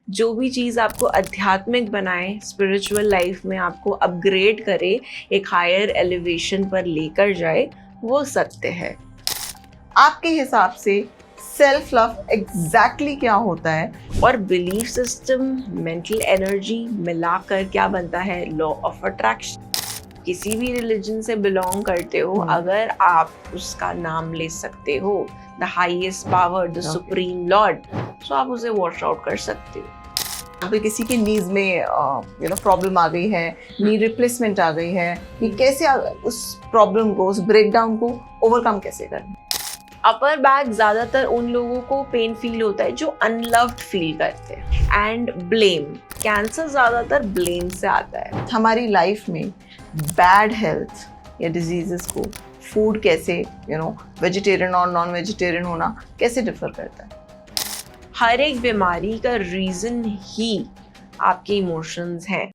जो भी चीज़ आपको आध्यात्मिक बनाए, स्पिरिचुअल लाइफ में आपको अपग्रेड करे, एक हायर एलिवेशन पर लेकर जाए, वो सत्य है। आपके हिसाब से सेल्फ लव एग्जैक्टली क्या होता है? और बिलीफ सिस्टम, मेंटल एनर्जी मिलाकर क्या बनता है? Law of attraction. किसी भी रिलीजन से बिलोंग करते हो, अगर आप उसका नाम ले सकते हो, the highest power, the supreme Lord, तो आप उसे वॉश आउट कर सकते हो। अगर किसी की नीज में प्रॉब्लम आ गई है, नी रिप्लेसमेंट आ गई है, कि कैसे उस प्रॉब्लम को, उस ब्रेकडाउन को ओवरकम कैसे करें? अपर बैक ज्यादातर उन लोगों को पेन फील होता है जो अनलव्ड फील करते हैं। एंड ब्लेम, कैंसर ज्यादातर ब्लेम से आता है। हमारी लाइफ में बैड हेल्थ या डिजीजेस को फूड कैसे वेजिटेरियन और नॉन वेजिटेरियन होना कैसे डिफर करता है? हर एक बीमारी का रीजन ही आपके इमोशंस हैं।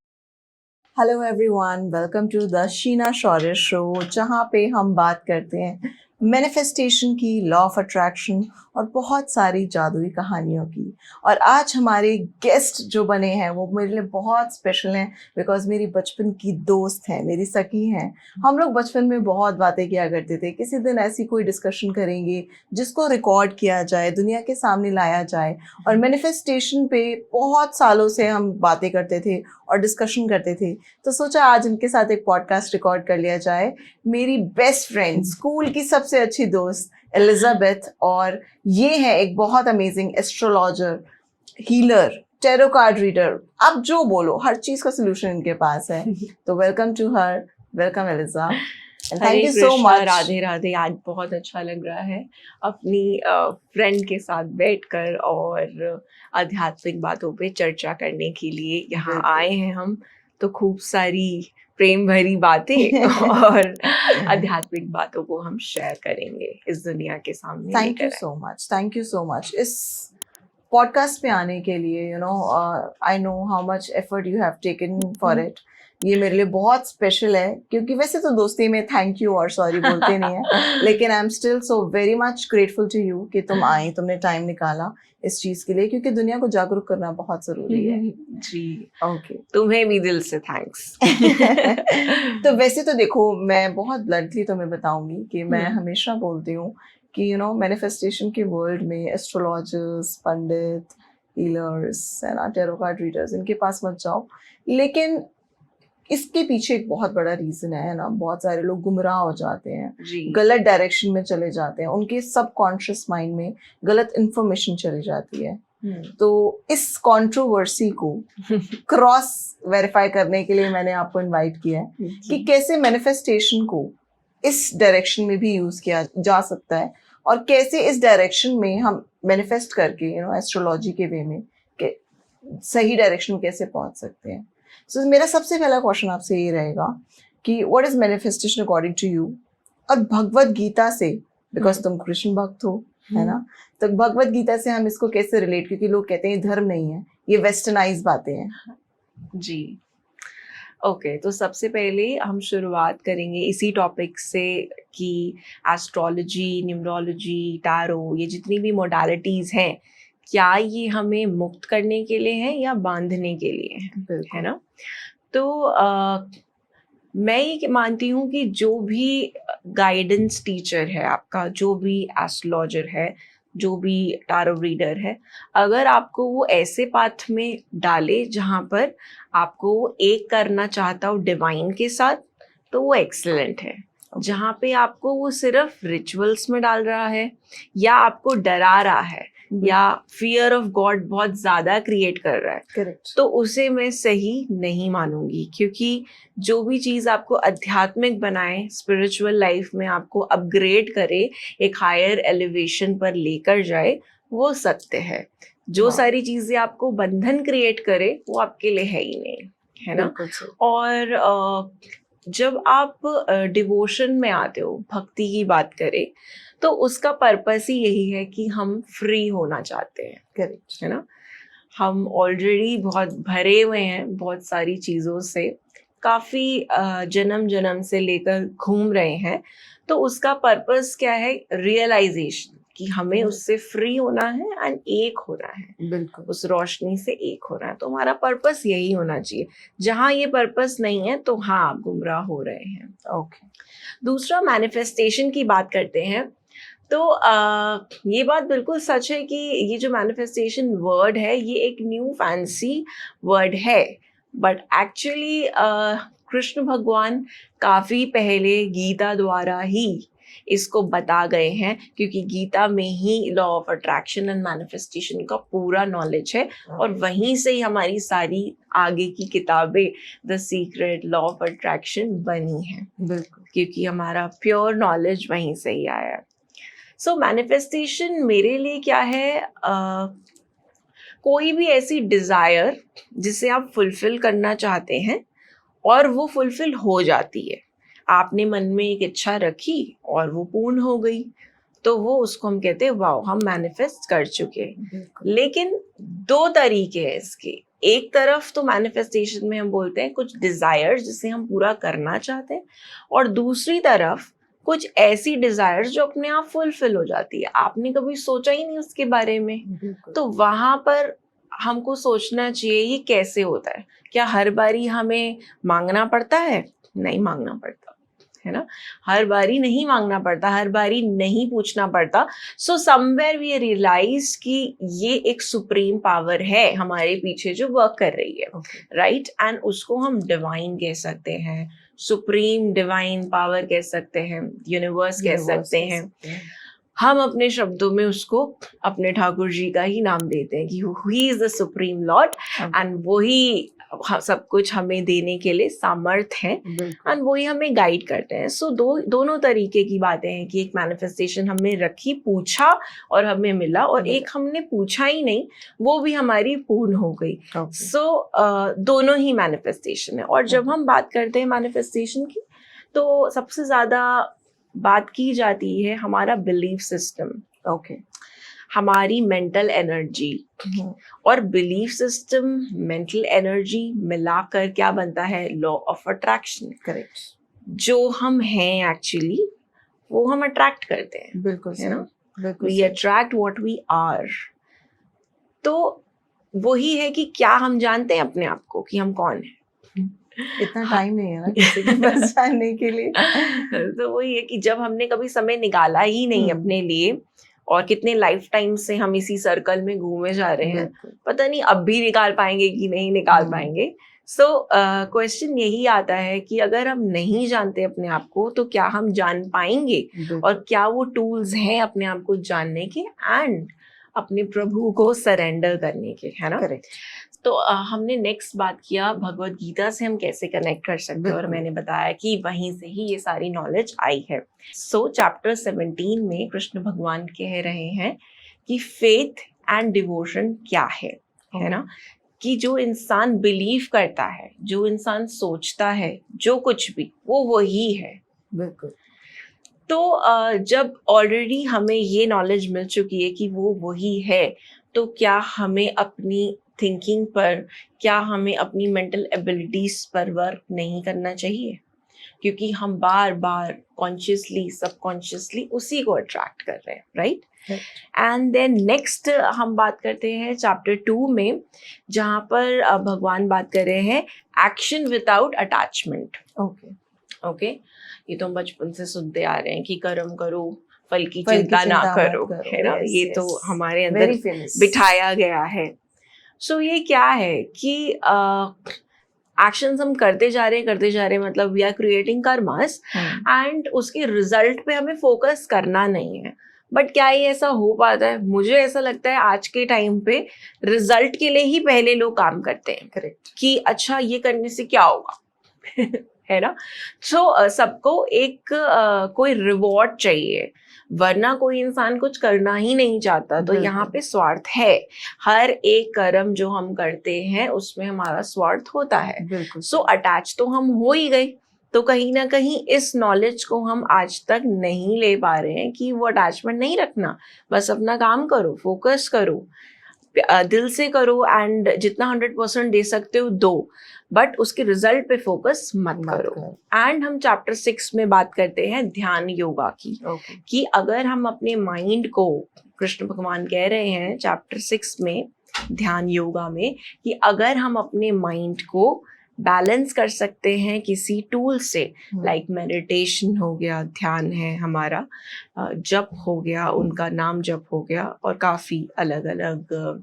Hello everyone, welcome to the Sheena Shaurya show, जहाँ पे हम बात करते हैं मैनिफेस्टेशन की, लॉ ऑफ अट्रैक्शन और बहुत सारी जादुई कहानियों की। और आज हमारे गेस्ट जो बने हैं वो मेरे लिए बहुत स्पेशल हैं, बिकॉज मेरी बचपन की दोस्त हैं, मेरी सखी हैं। हम लोग बचपन में बहुत बातें किया करते थे। किसी दिन ऐसी कोई डिस्कशन करेंगे जिसको रिकॉर्ड किया जाए, दुनिया के सामने लाया जाए। और मैनिफेस्टेशन पे बहुत सालों से हम बातें करते थे और डिस्कशन करते थे, तो सोचा आज इनके साथ एक पॉडकास्ट रिकॉर्ड कर लिया जाए। मेरी बेस्ट फ्रेंड, स्कूल की सबसे अच्छी दोस्त एलिजाबेथ, और ये है एक बहुत amazing astrologer, healer, tarot card reader, आप जो बोलो हर चीज का सोल्यूशन इनके पास है। तो welcome to her, welcome Eliza, and thank you so much. Radhe Radhe. आज बहुत अच्छा लग रहा है अपनी फ्रेंड के साथ बैठकर और आध्यात्मिक बातों पे चर्चा करने के लिए यहाँ आए हैं हम। तो खूब सारी प्रेम भरी बातें और आध्यात्मिक बातों को हम शेयर करेंगे इस दुनिया के सामने। Thank you so much, thank you so much इस पॉडकास्ट पे आने के लिए। I know how much effort you have taken for it. ये मेरे लिए बहुत स्पेशल है, क्योंकि वैसे तो दोस्ती में थैंक यू और सॉरी बोलते नहीं है, लेकिन I am still so very much grateful to you कि तुम आई, तुमने टाइम निकाला इस चीज के लिए, क्योंकि दुनिया को जागरूक करना बहुत जरूरी है। जी ओके, तुम्हें भी दिल से थैंक्स। तो वैसे तो देखो, मैं बहुत ब्लंटली तुम्हें बताऊंगी कि मैं हमेशा बोलती हूँ कि मैनिफेस्टेशन के वर्ल्ड में एस्ट्रोलॉजर्स, पंडित, हीलर्स है ना, टैरो कार्ड रीडर्स, इनके पास मत जाओ। लेकिन इसके पीछे एक बहुत बड़ा रीजन है ना, बहुत सारे लोग गुमराह हो जाते हैं, गलत डायरेक्शन में चले जाते हैं, उनके सबकॉन्शियस माइंड में गलत इंफॉर्मेशन चली जाती है। तो इस कंट्रोवर्सी को क्रॉस वेरीफाई करने के लिए मैंने आपको इनवाइट किया है कि कैसे मैनिफेस्टेशन को इस डायरेक्शन में भी यूज किया जा सकता है, और कैसे इस डायरेक्शन में हम मैनिफेस्ट करके एस्ट्रोलॉजी के वे में सही डायरेक्शन में कैसे पहुंच सकते हैं। सो मेरा सबसे पहला क्वेश्चन आपसे ये रहेगा कि what is manifestation according to you, और भगवत गीता से, बिकॉज तुम कृष्ण भक्त हो, है ना, तो भगवत गीता से हम इसको कैसे रिलेट, क्योंकि लोग कहते हैं ये धर्म नहीं है, ये वेस्टर्नाइज बातें हैं। जी ओके, तो सबसे पहले हम शुरुआत करेंगे इसी टॉपिक से कि एस्ट्रोलॉजी, न्यूमरोलॉजी, टैरो, ये जितनी भी मोडालिटीज़ हैं, क्या ये हमें मुक्त करने के लिए है या बांधने के लिए है ना। तो मैं ये मानती हूँ कि जो भी गाइडेंस टीचर है आपका, जो भी एस्ट्रोलॉजर है, जो भी टैरो रीडर है, अगर आपको वो ऐसे पाथ में डाले जहाँ पर आपको एक करना चाहता हो डिवाइन के साथ, तो वो एक्सीलेंट है। जहाँ पे आपको वो सिर्फ रिचुअल्स में डाल रहा है या आपको डरा रहा है या फियर ऑफ गॉड बहुत ज़्यादा क्रिएट कर रहा है, करेक्ट, तो उसे मैं सही नहीं मानूंगी। क्योंकि जो भी चीज़ आपको आध्यात्मिक बनाए, स्पिरिचुअल लाइफ में आपको अपग्रेड करे, एक हायर एलिवेशन पर लेकर जाए, वो सत्य है। जो सारी चीज़ें आपको बंधन क्रिएट करे, वो आपके लिए है ही नहीं, है ना। और जब आप डिवोशन में आते हो, भक्ति की बात करें, तो उसका पर्पस ही यही है कि हम फ्री होना चाहते हैं, करेक्ट, है ना। हम ऑलरेडी बहुत भरे हुए हैं बहुत सारी चीज़ों से, काफ़ी जन्म जन्म से लेकर घूम रहे हैं। तो उसका पर्पस क्या है? रियलाइजेशन, कि हमें उससे फ्री होना है एंड एक होना है, बिल्कुल उस रोशनी से एक होना है। तो हमारा पर्पस यही होना चाहिए। जहाँ ये पर्पस नहीं है तो हाँ, आप गुमराह हो रहे हैं। ओके दूसरा, मैनिफेस्टेशन की बात करते हैं। तो ये बात बिल्कुल सच है कि ये जो मैनिफेस्टेशन वर्ड है ये एक न्यू फैंसी वर्ड है, बट एक्चुअली कृष्ण भगवान काफ़ी पहले गीता द्वारा ही इसको बता गए हैं, क्योंकि गीता में ही law of attraction and manifestation का पूरा नॉलेज है, और वहीं से ही हमारी सारी आगे की किताबें the secret, law of attraction बनी हैं, बिल्कुल क्योंकि हमारा प्योर नॉलेज वहीं से ही आया है। सो मैनिफेस्टेशन मेरे लिए क्या है, कोई भी ऐसी डिज़ायर जिसे आप फुलफिल करना चाहते हैं और वो फुलफिल हो जाती है। आपने मन में एक इच्छा रखी और वो पूर्ण हो गई, तो वो उसको हम कहते हैं वाओ, हम मैनिफेस्ट कर चुके हैं। बिल्कुल लेकिन दो तरीके हैं इसके। एक तरफ तो मैनिफेस्टेशन में हम बोलते हैं कुछ डिज़ायर्स जिसे हम पूरा करना चाहते हैं, और दूसरी तरफ कुछ ऐसी डिज़ायर्स जो अपने आप फुलफिल हो जाती है, आपने कभी सोचा ही नहीं उसके बारे में। बिल्कुल तो वहाँ पर हमको सोचना चाहिए ये कैसे होता है। क्या हर बारी हमें मांगना पड़ता है? नहीं मांगना पड़ता, है ना? हर बारी नहीं मांगना पड़ता, हर बारी नहीं पूछना पड़ता। सो समवेयर वी रियलाइज कि ये एक सुप्रीम पावर है हमारे पीछे जो वर्क कर रही है, ओके राइट? एंड उसको हम डिवाइन कह सकते हैं, सुप्रीम डिवाइन पावर कह सकते हैं, यूनिवर्स कह सकते हैं। हम अपने शब्दों में उसको अपने ठाकुर जी का ही नाम देते हैं कि he is the supreme Lord, and वही सब कुछ हमें देने के लिए सामर्थ है, बिल्कुल एंड वही हमें गाइड करते हैं। सो दोनों तरीके की बातें हैं कि एक मैनिफेस्टेशन हमने रखी, पूछा और हमें मिला, और एक हमने पूछा ही नहीं, वो भी हमारी पूर्ण हो गई। ओके सो दोनों ही मैनिफेस्टेशन है। और जब हम बात करते हैं मैनिफेस्टेशन की, तो सबसे ज़्यादा बात की जाती है हमारा बिलीफ सिस्टम, ओके हमारी मेंटल एनर्जी, और बिलीफ सिस्टम, मेंटल एनर्जी मिलाकर क्या बनता है? Law of attraction. करेक्ट जो हम हैं एक्चुअली वो हम अट्रैक्ट करते हैं, बिल्कुल है ना? बिल्कुल वी सही। Attract what we are. तो वही है कि क्या हम जानते हैं अपने आप को कि हम कौन हैं? इतना टाइम नहीं है ना किसी के पास जानने के लिए। तो वही है कि जब हमने कभी समय निकाला ही नहीं अपने लिए, और कितने लाइफ टाइम से हम इसी सर्कल में घूमे जा रहे हैं, बिल्कुल पता नहीं अब भी निकाल पाएंगे कि नहीं निकाल पाएंगे। सो क्वेश्चन यही आता है कि अगर हम नहीं जानते अपने आप को तो क्या हम जान पाएंगे, और क्या वो टूल्स हैं अपने आप को जानने के एंड अपने प्रभु को सरेंडर करने के, है ना? करेक्ट तो हमने नेक्स्ट बात किया भगवत गीता से हम कैसे कनेक्ट कर सकते हैं, और बिल्कुल। मैंने बताया कि वहीं से ही ये सारी नॉलेज आई है। सो चैप्टर 17 में कृष्ण भगवान कह रहे हैं कि फेथ एंड डिवोशन क्या है ना? कि जो इंसान बिलीव करता है, जो इंसान सोचता है, जो कुछ भी, वो वही है। बिल्कुल तो जब ऑलरेडी हमें ये नॉलेज मिल चुकी है कि वो वही है, तो क्या हमें अपनी थिंकिंग पर, क्या हमें अपनी मेंटल एबिलिटीज पर वर्क नहीं करना चाहिए? क्योंकि हम बार बार कॉन्शियसली सबकॉन्शियसली उसी को अट्रैक्ट कर रहे हैं, राइट? एंड देन नेक्स्ट हम बात करते हैं चैप्टर 2 में, जहाँ पर भगवान बात कर रहे हैं action without attachment. Okay okay, ये तो हम बचपन से सुनते आ रहे हैं कि कर्म करो, फल की फल की चिंता ना चिंता मत करो, करो। है ना? Yes, ये yes. तो हमारे अंदर वेरी फेमस बिठाया गया है। सो ये क्या है कि एक्शंस हम करते जा रहे हैं, मतलब we are creating karmas, and उसके रिजल्ट पे हमें फोकस करना नहीं है। बट क्या ये ऐसा हो पाता है? मुझे ऐसा लगता है आज के टाइम पे रिजल्ट के लिए ही पहले लोग काम करते हैं। करेक्ट कि अच्छा ये करने से क्या होगा है ना? सो सबको एक कोई रिवॉर्ड चाहिए, वरना कोई इंसान कुछ करना ही नहीं चाहता। तो यहाँ पे स्वार्थ है। हर एक कर्म जो हम करते हैं उसमें हमारा स्वार्थ होता है। बिल्कुल सो अटैच तो हम हो ही गए। तो कहीं ना कहीं इस नॉलेज को हम आज तक नहीं ले पा रहे हैं कि वो अटैचमेंट नहीं रखना, बस अपना काम करो, फोकस करो। दिल से करो एंड जितना 100% दे सकते हो दो, बट उसके रिजल्ट पे फोकस मत करो। एंड हम चैप्टर 6 में बात करते हैं ध्यान योगा की, कि अगर हम अपने माइंड को, कृष्ण भगवान कह रहे हैं चैप्टर 6 में ध्यान योगा में, कि अगर हम अपने माइंड को बैलेंस कर सकते हैं किसी टूल से, लाइक मेडिटेशन हो गया, ध्यान है हमारा, जप हो गया, उनका नाम जप हो गया, और काफ़ी अलग अलग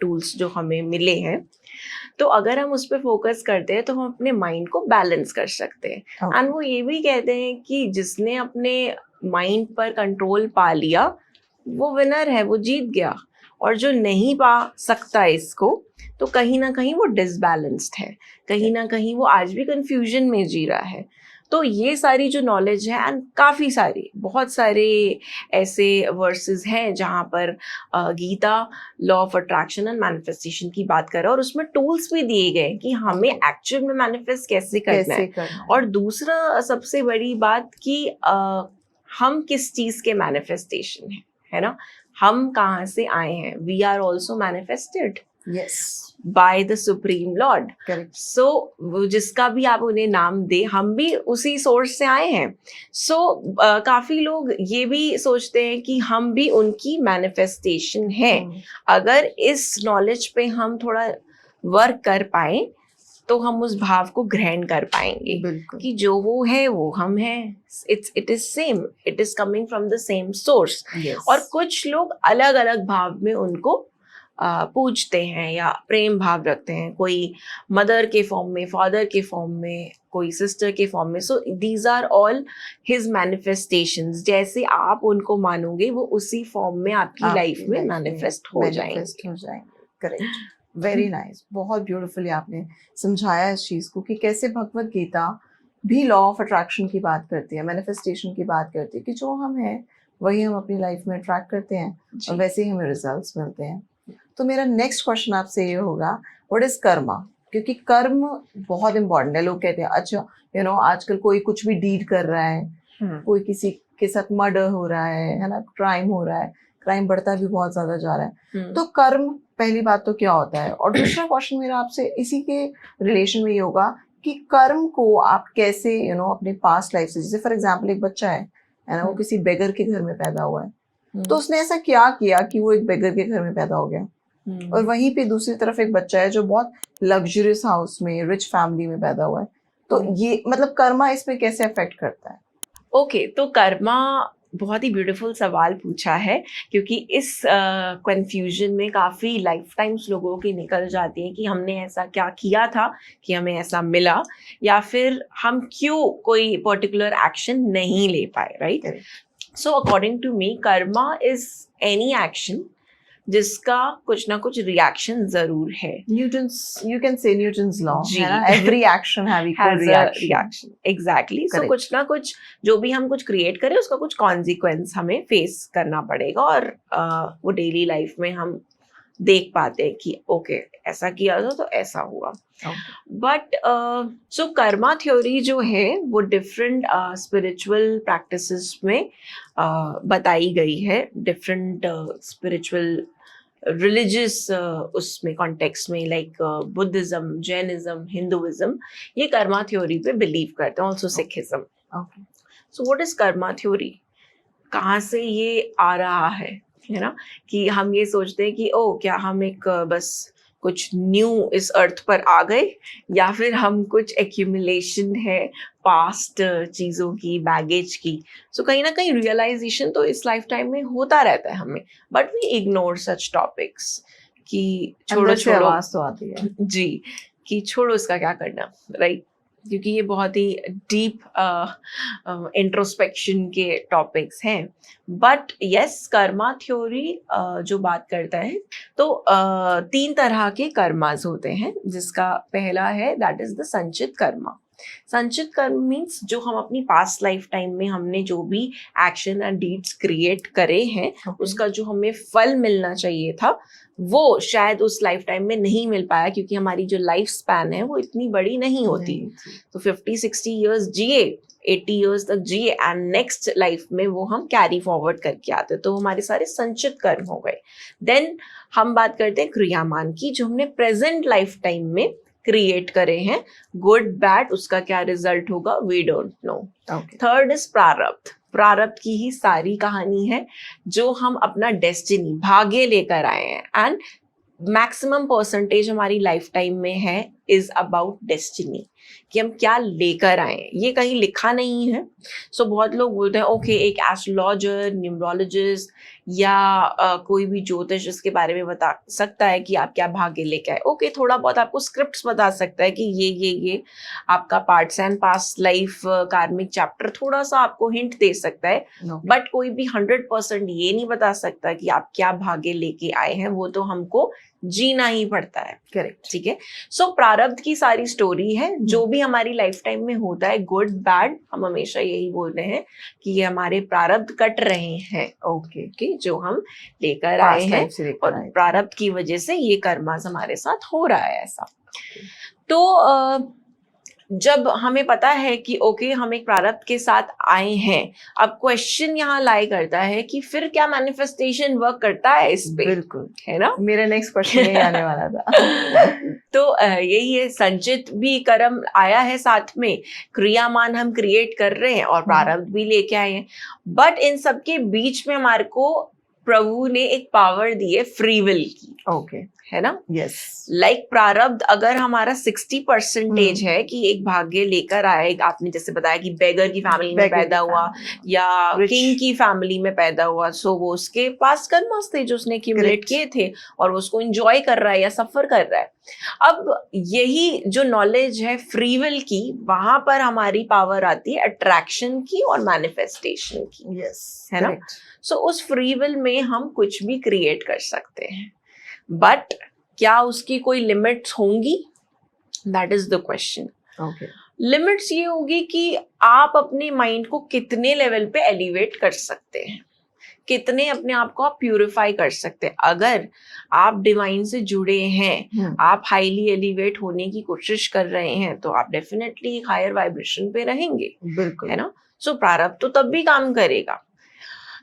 टूल्स जो हमें मिले हैं, तो अगर हम उस पर फोकस करते हैं तो हम अपने माइंड को बैलेंस कर सकते हैं। एंड वो ये भी कहते हैं कि जिसने अपने माइंड पर कंट्रोल पा लिया वो विनर है, वो जीत गया, और जो नहीं पा सकता इसको, तो कहीं ना कहीं वो डिसबैलेंस्ड है, कहीं ना कहीं वो आज भी कंफ्यूजन में जी रहा है। तो ये सारी जो नॉलेज है, एंड काफ़ी सारी, बहुत सारे ऐसे वर्सेस हैं जहाँ पर Gita law of attraction and manifestation की बात कर रहा है, और उसमें टूल्स भी दिए गए कि हमें एक्चुअल में मैनिफेस्ट कैसे करना है। और दूसरा सबसे बड़ी बात कि हम किस चीज़ के मैनिफेस्टेशन है ना, हम कहाँ से आए हैं, we are also manifested by the supreme lord. So जिसका भी आप उन्हें नाम दे, हम भी उसी सोर्स से आए हैं। सो काफी लोग ये भी सोचते हैं कि हम भी उनकी मैनिफेस्टेशन है। अगर इस नॉलेज पे हम थोड़ा वर्क कर पाए तो हम उस भाव को ग्रहण कर पाएंगे कि जो वो है वो हम हैं, it is same, it is coming from the same source. और कुछ लोग अलग अलग भाव में उनको पूजते हैं या प्रेम भाव रखते हैं, कोई मदर के फॉर्म में, फादर के फॉर्म में, कोई सिस्टर के फॉर्म में। So these are all his manifestations. जैसे आप उनको मानोगे वो उसी फॉर्म में आपकी लाइफ में मैनिफेस्ट हो जाएंगे। करेक्ट, वेरी नाइस, बहुत ब्यूटीफुली आपने समझाया इस चीज़ को कि कैसे भगवत गीता भी लॉ ऑफ अट्रैक्शन की बात करती है, मैनिफेस्टेशन की बात करती है, कि जो हम हैं वही हम अपनी लाइफ में अट्रैक्ट करते हैं और वैसे ही हमें रिजल्ट्स मिलते हैं। तो मेरा नेक्स्ट क्वेश्चन आपसे ये होगा, व्हाट इज कर्मा? क्योंकि कर्म बहुत इंपॉर्टेंट है। लोग कहते हैं अच्छा आजकल कोई कुछ भी डीड कर रहा है, कोई किसी के साथ मर्डर हो रहा है ना, क्राइम हो रहा है, क्राइम बढ़ता भी बहुत ज्यादा जा रहा है। तो कर्म पहली बात तो क्या होता है, और दूसरा क्वेश्चन मेरा आपसे इसी के रिलेशन में ये होगा कि कर्म को आप कैसे अपने पास्ट लाइफ से, जैसे फॉर एग्जाम्पल एक बच्चा है ना, वो किसी बेगर के घर में पैदा हुआ है, तो उसने ऐसा क्या किया कि वो एक बेगर के घर में पैदा हो गया, और वहीं पे दूसरी तरफ एक बच्चा है जो बहुत लग्जरियस हाउस में, रिच फैमिली में पैदा हुआ है। तो ये मतलब कर्मा इसमें कैसे अफेक्ट करता है? ओके, तो कर्मा बहुत ही ब्यूटीफुल सवाल पूछा है, क्योंकि इस कंफ्यूजन में काफ़ी लाइफ टाइम्स लोगों की निकल जाती है कि हमने ऐसा क्या किया था कि हमें ऐसा मिला, या फिर हम क्यों कोई पर्टिकुलर एक्शन नहीं ले पाए, right? So according to me, karma is any action जिसका कुछ ना कुछ रिएक्शन जरूर है। You can say Newton's law, है ना, every action have equal reaction. Exactly. So कुछ ना कुछ जो भी हम कुछ क्रिएट करें उसका कुछ कॉन्सिक्वेंस हमें फेस करना पड़ेगा, और वो डेली लाइफ में हम देख पाते हैं कि ओके ऐसा किया था तो ऐसा हुआ। बट सो कर्मा थ्योरी जो है वो डिफरेंट स्पिरिचुअल प्रैक्टिसेस में बताई गई है, डिफरेंट स्पिरिचुअल रिलीजियस उसमें कॉन्टेक्स्ट में, लाइक बुद्धिज्म, जैनिज्म, हिंदुइज्म, ये कर्मा थ्योरी पे बिलीव करते हैं, also Sikhism. So what is Karma theory? कहाँ से ये आ रहा है ना, कि हम ये सोचते हैं कि ओ क्या हम एक बस कुछ न्यू इस अर्थ पर आ गए, या फिर हम कुछ एक्यूमुलेशन है पास्ट चीज़ों की, बैगेज की। सो कहीं ना कहीं रियलाइजेशन तो इस लाइफ टाइम में होता रहता है हमें, but we ignore such topics कि छोड़ो छोड़ो, आवाज तो आती है जी, कि छोड़ो इसका क्या करना, राइट? क्योंकि ये बहुत ही डीप इंट्रोस्पेक्शन के टॉपिक्स हैं। बट यस, कर्मा थ्योरी जो बात करता है, तो 3 तरह के कर्मास होते हैं, जिसका पहला है दैट इज द संचित कर्मा। संचित कर्म मीन्स जो हम अपनी पास्ट लाइफ टाइम में हमने जो भी एक्शन एंड डीड्स क्रिएट करे हैं, उसका जो हमें फल मिलना चाहिए था वो शायद उस लाइफ टाइम में नहीं मिल पाया, क्योंकि हमारी जो लाइफ स्पैन है वो इतनी बड़ी नहीं होती। तो 50-60 ईयर्स जिए, 80 ईयर्स तक जिए, एंड नेक्स्ट लाइफ में वो हम कैरी फॉरवर्ड करके आते, तो हमारे सारे संचित कर्म हो गए। देन हम बात करते हैं क्रियामान की, जो हमने प्रेजेंट लाइफ टाइम में क्रिएट करे हैं। गुड बैड, उसका क्या रिजल्ट होगा we don't know. Third is प्रारब्ध। प्रारब्ध की ही सारी कहानी है, जो हम अपना डेस्टिनी, भाग्य लेकर आए हैं। एंड मैक्सिमम परसेंटेज हमारी लाइफ टाइम में है इज अबाउट डेस्टिनी, कि हम क्या लेकर आए। ये कहीं लिखा नहीं है। सो बहुत लोग बोलते हैं ओके, एक एस्ट्रोलॉजर, न्यूमरोलॉजिस्ट या कोई भी ज्योतिष इसके बारे में बता सकता है कि आप क्या भाग्य लेके आए। ओके, थोड़ा बहुत आपको स्क्रिप्ट्स बता सकता है कि ये आपका पार्ट्स एंड पास्ट लाइफ कार्मिक चैप्टर थोड़ा सा आपको हिंट दे सकता है। बट कोई भी 100% ये नहीं बता सकता कि आप क्या भाग्य लेके आए हैं। वो तो हमको जीना ही पड़ता है। करेक्ट, ठीक है। सो प्रारब्ध की सारी स्टोरी है, जो भी हमारी लाइफ टाइम में होता है, गुड बैड, हम हमेशा यही बोलते हैं कि ये हमारे प्रारब्ध कट रहे हैं। ओके, जो हम लेकर आए हैं, और प्रारब्ध की वजह से ये कर्मास हमारे साथ हो रहा है ऐसा। तो जब हमें पता है कि ओके, हम एक प्रारब्ध के साथ आए हैं, अब क्वेश्चन यहाँ लाई करता है कि फिर क्या मैनिफेस्टेशन वर्क करता है इस पे? बिल्कुल, है ना। मेरा नेक्स्ट क्वेश्चन यही आने वाला था। तो यही है, संचित भी कर्म आया है साथ में, क्रियामान हम क्रिएट कर रहे हैं और प्रारब्ध भी लेके आए हैं। बट इन सबके बीच में हमारे को प्रभु ने एक पावर दी है फ्री विल की। ओके, है ना। यस, लाइक प्रारब्ध अगर हमारा 60% है कि एक भाग्य लेकर आए, आपने जैसे बताया कि बेगर की फैमिली में पैदा हुआ या किंग की फैमिली में पैदा हुआ, सो वो उसके पास कर्मस थे जो उसने एक्यूमुलेट किए थे, और वो उसको एंजॉय कर रहा है या सफर कर रहा है। अब यही जो नॉलेज है फ्री विल की, वहां पर हमारी पावर आती है अट्रैक्शन की और मैनिफेस्टेशन की। यस, है ना। सो उस फ्री विल में हम कुछ भी क्रिएट कर सकते हैं, बट क्या उसकी कोई लिमिट्स होंगी? That is the question. Limits ये होगी कि आप अपने माइंड को कितने लेवल पे एलिवेट कर सकते हैं, कितने अपने आप को आप प्यूरिफाई कर सकते हैं। अगर आप डिवाइन से जुड़े हैं, आप हाईली एलिवेट होने की कोशिश कर रहे हैं, तो आप डेफिनेटली एक हायर वाइब्रेशन पे रहेंगे। बिल्कुल, है ना। सो प्रारब्ध तो तब भी काम करेगा,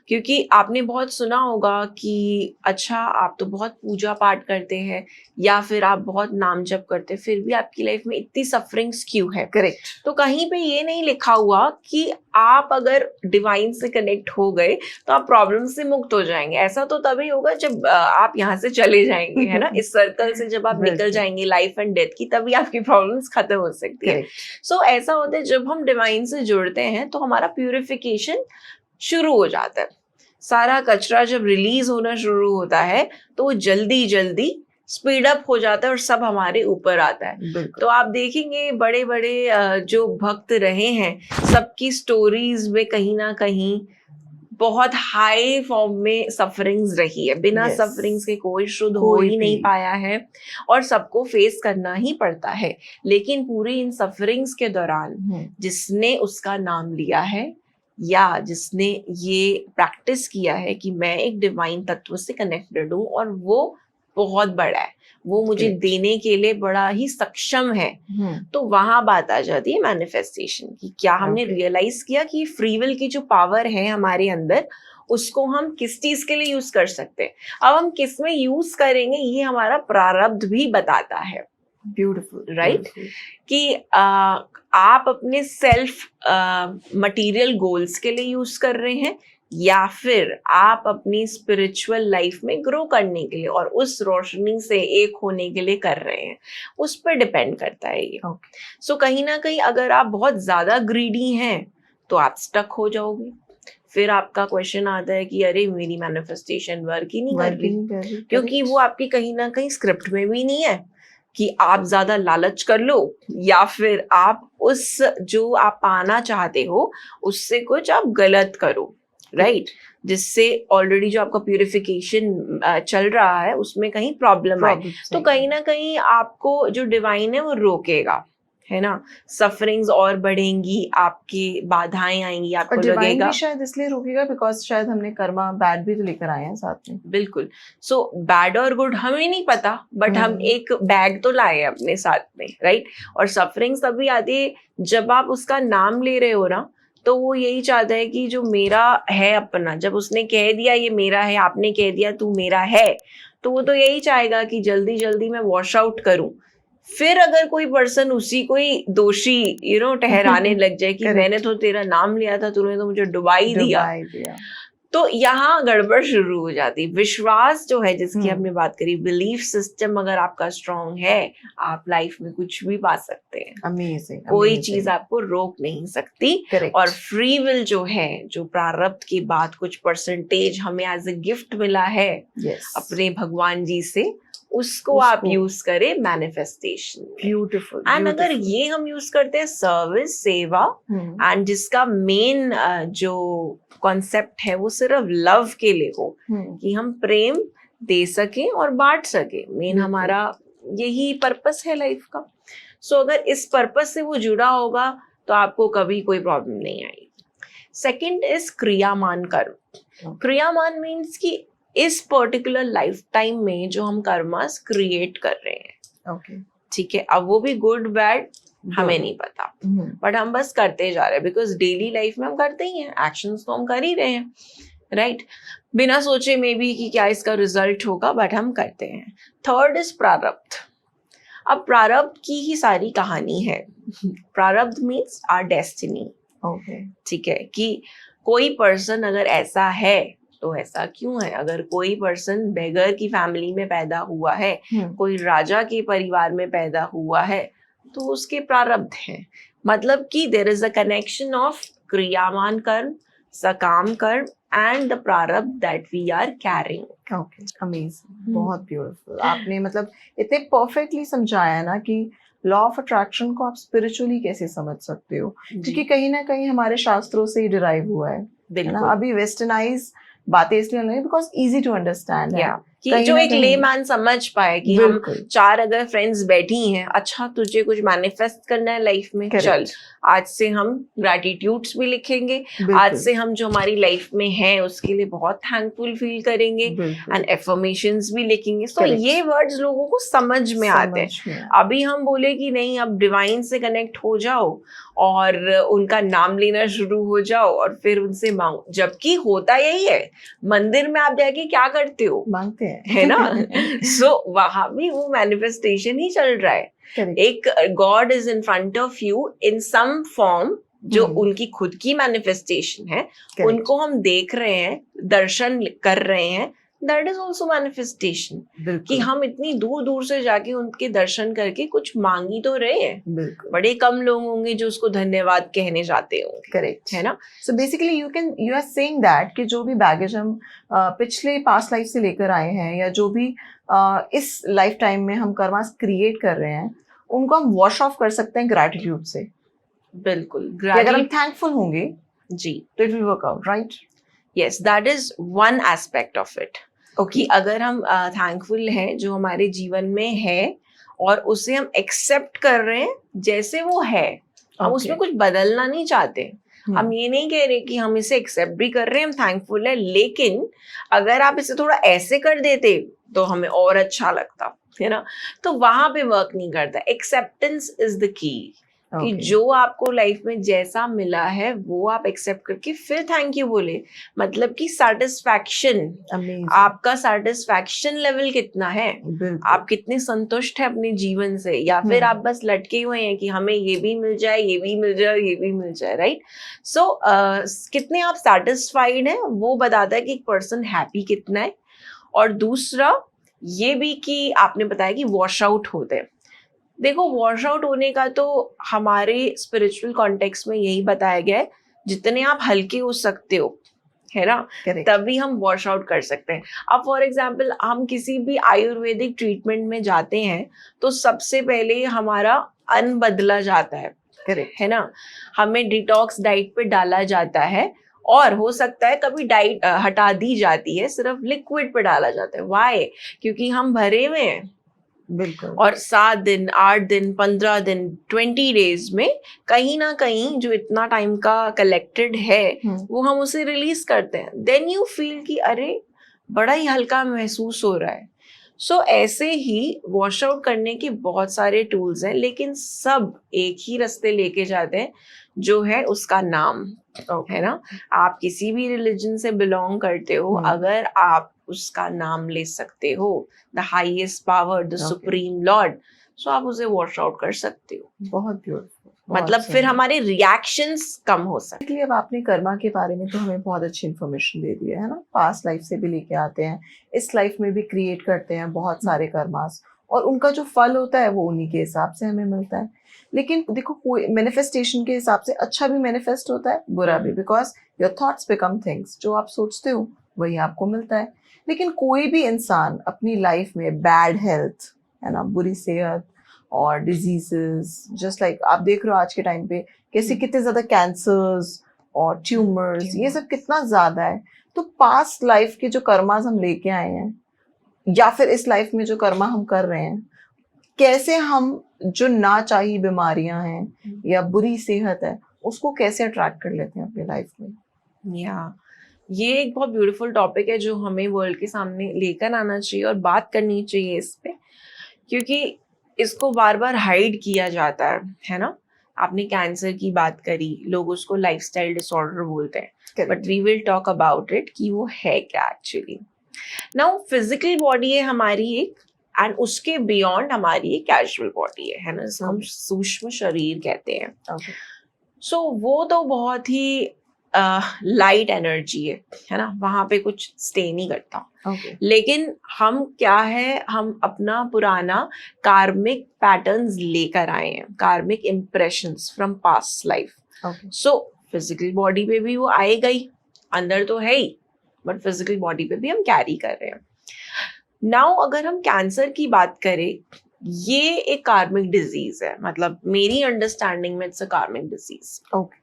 क्योंकि आपने बहुत सुना होगा कि अच्छा, आप तो बहुत पूजा पाठ करते हैं या फिर आप बहुत नाम जप करते हैं, फिर भी आपकी लाइफ में इतनी सफरिंग्स क्यों है? करेक्ट। तो कहीं पे ये नहीं लिखा हुआ कि आप अगर डिवाइन से कनेक्ट हो गए तो आप प्रॉब्लम से मुक्त हो जाएंगे। ऐसा तो तभी होगा जब आप यहाँ से चले जाएंगे, है ना। इस सर्कल से जब आप निकल जाएंगे लाइफ एंड डेथ की, तभी आपकी प्रॉब्लम्स खत्म हो सकती है। सो ऐसा होता है, जब हम डिवाइन से जुड़ते हैं तो हमारा प्यूरिफिकेशन शुरू हो जाता है। सारा कचरा जब रिलीज होना शुरू होता है तो वो जल्दी जल्दी स्पीड अप हो जाता है और सब हमारे ऊपर आता है। तो आप देखेंगे बड़े बड़े जो भक्त रहे हैं, सबकी स्टोरीज में कहीं ना कहीं बहुत हाई फॉर्म में सफरिंग्स रही है। बिना सफरिंग्स के कोई शुद्ध हो ही नहीं पाया है, और सबको फेस करना ही पड़ता है। लेकिन पूरी इन सफरिंग्स के दौरान जिसने उसका नाम लिया है या जिसने ये प्रैक्टिस किया है कि मैं एक डिवाइन तत्व से कनेक्टेड हूँ और वो बहुत बड़ा है, वो मुझे देने के लिए बड़ा ही सक्षम है, तो वहां बात आ जाती है मैनिफेस्टेशन की। क्या हमने रियलाइज किया कि फ्री विल की जो पावर है हमारे अंदर, उसको हम किस चीज के लिए यूज कर सकते हैं। अब हम किस में यूज करेंगे ये हमारा प्रारब्ध भी बताता है। Beautiful, right. कि आप अपने सेल्फ मटेरियल गोल्स के लिए यूज कर रहे हैं या फिर आप अपनी स्पिरिचुअल लाइफ में ग्रो करने के लिए और उस रोशनी से एक होने के लिए कर रहे हैं, उस पर डिपेंड करता है ये। सो कहीं ना कहीं अगर आप बहुत ज्यादा ग्रीडी हैं तो आप स्टक हो जाओगे। फिर आपका क्वेश्चन आता है कि अरे मेरी मैनिफेस्टेशन वर्क ही नहीं कर रही, क्योंकि वो आपकी कहीं ना कहीं स्क्रिप्ट में भी नहीं है कि आप ज्यादा लालच कर लो या फिर आप उस जो आप पाना चाहते हो उससे कुछ आप गलत करो, राइट। जिससे ऑलरेडी जो आपका प्यूरिफिकेशन चल रहा है उसमें कहीं प्रॉब्लम आए, तो कहीं ना कहीं आपको जो डिवाइन है वो रोकेगा, है ना। सफरिंग्स और बढ़ेंगी, आपकी बाधाएं आएंगी, आपको लगेगा भी शायद इसलिए रोकेगा बिकॉज शायद हमने कर्मा बैड भी तो लेकर आए हैं साथ में। बिल्कुल। सो बैड और गुड हमें नहीं पता, बट हम एक बैग तो लाए हैं अपने साथ में, राइट। और सफरिंग्स तभी आती है जब आप उसका नाम ले रहे हो ना, तो वो यही चाहता है कि जो मेरा है अपना, जब उसने कह दिया ये मेरा है, आपने कह दिया तू मेरा है, तो वो तो यही चाहेगा कि जल्दी जल्दी मैं वॉश आउट करूं। फिर अगर कोई पर्सन उसी को ही दोषी ठहराने लग जाए कि मैंने तो तेरा नाम लिया था, तूने तो मुझे डुबाई दिया, तो यहाँ गड़बड़ शुरू हो जाती। विश्वास जो है जिसकी हमने बात करी, बिलीफ सिस्टम अगर आपका स्ट्रांग है, आप लाइफ में कुछ भी पा सकते हैं। अमेजिंग, कोई चीज आपको रोक नहीं सकती। Correct. और फ्री विल जो है, जो प्रारब्ध की बात, कुछ परसेंटेज हमें एज ए गिफ्ट मिला है अपने भगवान जी से, उसको आप यूज करें मैनिफेस्टेशन। ब्यूटीफुल। एंड अगर ये हम यूज करते हैं सर्विस, सेवा, एंड जिसका मेन जो कॉन्सेप्ट है वो सिर्फ लव के लिए हो, कि हम प्रेम दे सकें और बांट सके, मेन हमारा यही पर्पस है लाइफ का। सो अगर इस पर्पस से वो जुड़ा होगा तो आपको कभी कोई प्रॉब्लम नहीं आएगी। सेकंड इज क्रियामान कर्म। क्रियामान मीन्स कि इस पर्टिकुलर लाइफ टाइम में जो हम कर्मास क्रिएट कर रहे हैं, ठीक है, अब वो भी गुड बैड हमें नहीं पता, बट हम बस करते जा रहे हैं, बिकॉज डेली लाइफ में हम करते ही हैं, एक्शंस तो हम कर ही रहे हैं, राइट, बिना सोचे में भी कि क्या इसका रिजल्ट होगा, बट हम करते हैं। थर्ड इज प्रारब्ध। अब प्रारब्ध की ही सारी कहानी है। प्रारब्ध मीन्स आवर डेस्टिनी, ठीक है, कि कोई पर्सन अगर ऐसा है तो ऐसा क्यों है। अगर कोई पर्सन बेगर की फैमिली में पैदा हुआ है, कोई राजा के परिवार में पैदा हुआ है, तो उसके प्रारब्ध हैं। मतलब कि there is a connection of क्रियामान कर्म, सकाम कर्म एंड द प्रारब्ध that we are carrying. Okay, amazing, बहुत ब्यूटीफुल। आपने मतलब इतने परफेक्टली समझाया ना कि लॉ ऑफ अट्रैक्शन को आप स्पिरिचुअली कैसे समझ सकते हो, क्योंकि कहीं ना कहीं हमारे शास्त्रों से ही डिराइव हुआ है ना। अभी वेस्टर्नाइज बातें इसलिए नहीं बिकॉज इजी टू अंडरस्टैंड है, कि जो एक लेमैन समझ पाए कि हम चार अगर फ्रेंड्स बैठी हैं, अच्छा तुझे कुछ मैनिफेस्ट करना है लाइफ में, चल आज से हम ग्रैटिट्यूड्स भी लिखेंगे, आज से हम जो हमारी लाइफ में है उसके लिए बहुत थैंकफुल फील करेंगे, एंड एफर्मेशंस भी लिखेंगे। तो ये वर्ड्स लोगों को समझ में आते हैं। अभी हम बोले कि नहीं, अब डिवाइन से कनेक्ट हो जाओ और उनका नाम लेना शुरू हो जाओ और फिर उनसे मांगो, जबकि होता यही है, मंदिर में आप जाके क्या करते हो, मांगते है ना। सो वहां भी वो मैनिफेस्टेशन ही चल रहा है। एक God is in front of you in some form, जो उनकी खुद की मैनिफेस्टेशन है, उनको हम देख रहे हैं, दर्शन कर रहे हैं, दैट इज ऑल्सो मैनिफेस्टेशन, कि हम इतनी दूर दूर से जाके उनके दर्शन करके कुछ मांगी तो रहे हैं। बड़े कम लोग होंगे जो उसको धन्यवाद कहने जाते होंगे, करेक्ट है ना। So basically you are saying that कि जो भी बैगेज हम पिछले पास्ट लाइफ से लेकर आए हैं, या जो भी इस लाइफ टाइम में हम कर्मास क्रिएट कर रहे हैं, उनको हम वॉश ऑफ कर सकते हैं ग्रैटिट्यूड से। बिल्कुल, अगर हम थैंकफुल होंगे जी तो it will work out, right. Yes, that is one aspect of it. कि अगर हम थैंकफुल हैं जो हमारे जीवन में है और उसे हम एक्सेप्ट कर रहे हैं जैसे वो है, हम उसमें कुछ बदलना नहीं चाहते। हम ये नहीं कह रहे कि हम इसे एक्सेप्ट भी कर रहे हैं, हम थैंकफुल है, लेकिन अगर आप इसे थोड़ा ऐसे कर देते तो हमें और अच्छा लगता है ना। तो वहां पे वर्क नहीं करता। एक्सेप्टेंस इज द की, कि जो आपको लाइफ में जैसा मिला है वो आप एक्सेप्ट करके फिर थैंक यू बोले। मतलब कि सैटिस्फैक्शन, आपका सैटिस्फैक्शन लेवल कितना है, आप कितने संतुष्ट है अपने जीवन से, या फिर आप बस लटके हुए हैं कि हमें ये भी मिल जाए, ये भी मिल जाए, ये भी मिल जाए, राइट। सो कितने आप सैटिस्फाइड हैं वो बताता है कि एक पर्सन हैप्पी कितना है। और दूसरा ये भी कि आपने बताया कि वॉश आउट होते हैं। देखो, वॉश आउट होने का तो हमारे स्पिरिचुअल कॉन्टेक्स्ट में यही बताया गया है, जितने आप हल्के हो सकते हो, है ना, तभी हम वॉश आउट कर सकते हैं। अब फॉर एग्जाम्पल हम किसी भी आयुर्वेदिक ट्रीटमेंट में जाते हैं तो सबसे पहले हमारा अन्न बदला जाता है, है ना, हमें डिटॉक्स डाइट पे डाला जाता है, और हो सकता है कभी डाइट हटा दी जाती है, सिर्फ लिक्विड पे डाला जाता है। व्हाई? क्योंकि हम भरे हुए हैं। बिल्कुल। और 7 दिन, 8 दिन, 15 दिन, 20 डेज में कहीं ना कहीं जो इतना टाइम का कलेक्टेड है वो हम उसे रिलीज करते हैं। देन यू फील कि अरे बड़ा ही हल्का महसूस हो रहा है। सो ऐसे ही वॉश आउट करने के बहुत सारे टूल्स हैं, लेकिन सब एक ही रास्ते लेके जाते हैं, जो है उसका नाम, है ना। आप किसी भी रिलीजन से बिलोंग करते हो, अगर आप उसका नाम ले सकते हो, the highest power, the Okay. Supreme lord, so आप उसे वॉश आउट कर सकते हो. बहुत ब्यूटीफुल, मतलब फिर हमारे रिएक्शंस कम हो सकते. Basically, अब आपने कर्मा के बारे में तो हमें बहुत अच्छी इन्फॉर्मेशन दे दी है ना. पास्ट लाइफ से भी लेके आते हैं, इस लाइफ में भी क्रिएट करते हैं बहुत सारे कर्मास, और उनका जो फल होता है वो उन्हीं के हिसाब से हमें मिलता है. लेकिन देखो, कोई मैनिफेस्टेशन के हिसाब से अच्छा भी मैनिफेस्ट होता है, बुरा भी, because your thoughts become things. जो आप सोचते हो वही आपको मिलता है. लेकिन कोई भी इंसान अपनी लाइफ में बैड हेल्थ, है ना, बुरी सेहत और डिजीजेस, जस्ट लाइक आप देख रहे हो आज के टाइम पे कैसे कितने ज्यादा कैंसर्स और ट्यूमर्स, ये सब कितना ज्यादा है. तो पास्ट लाइफ के जो कर्मास हम लेके आए हैं, या फिर इस लाइफ में जो कर्मा हम कर रहे हैं, कैसे हम जो ना चाहिए बीमारियां हैं या बुरी सेहत है, उसको कैसे अट्रैक्ट कर लेते हैं अपनी लाइफ में. या ये एक बहुत ब्यूटीफुल टॉपिक है जो हमें वर्ल्ड के सामने लेकर आना चाहिए और बात करनी चाहिए इस पे, क्योंकि इसको बार बार हाइड किया जाता है ना. आपने कैंसर की बात करी, लोग उसको लाइफस्टाइल डिसऑर्डर बोलते हैं, but we will talk about it कि वो है क्या एक्चुअली. नाउ फिजिकल बॉडी है हमारी एक, एंड उसके बियॉन्ड हमारी एक कैजुअल बॉडी है ना, जिसको हम सूक्ष्म शरीर कहते हैं. Okay. सो वो तो बहुत ही लाइट एनर्जी है ना, वहां पे कुछ स्टे नहीं करता. Okay. लेकिन हम क्या है, हम अपना पुराना कार्मिक पैटर्न्स लेकर आए हैं, कार्मिक impressions from past life. Okay. So physical body पे भी वो आएगा ही, अंदर तो है ही, बट फिजिकल बॉडी पे भी हम कैरी कर रहे हैं. नाउ अगर हम कैंसर की बात करें, ये एक कार्मिक डिजीज है, मतलब मेरी अंडरस्टैंडिंग में इट्स अ कार्मिक डिजीज, Okay.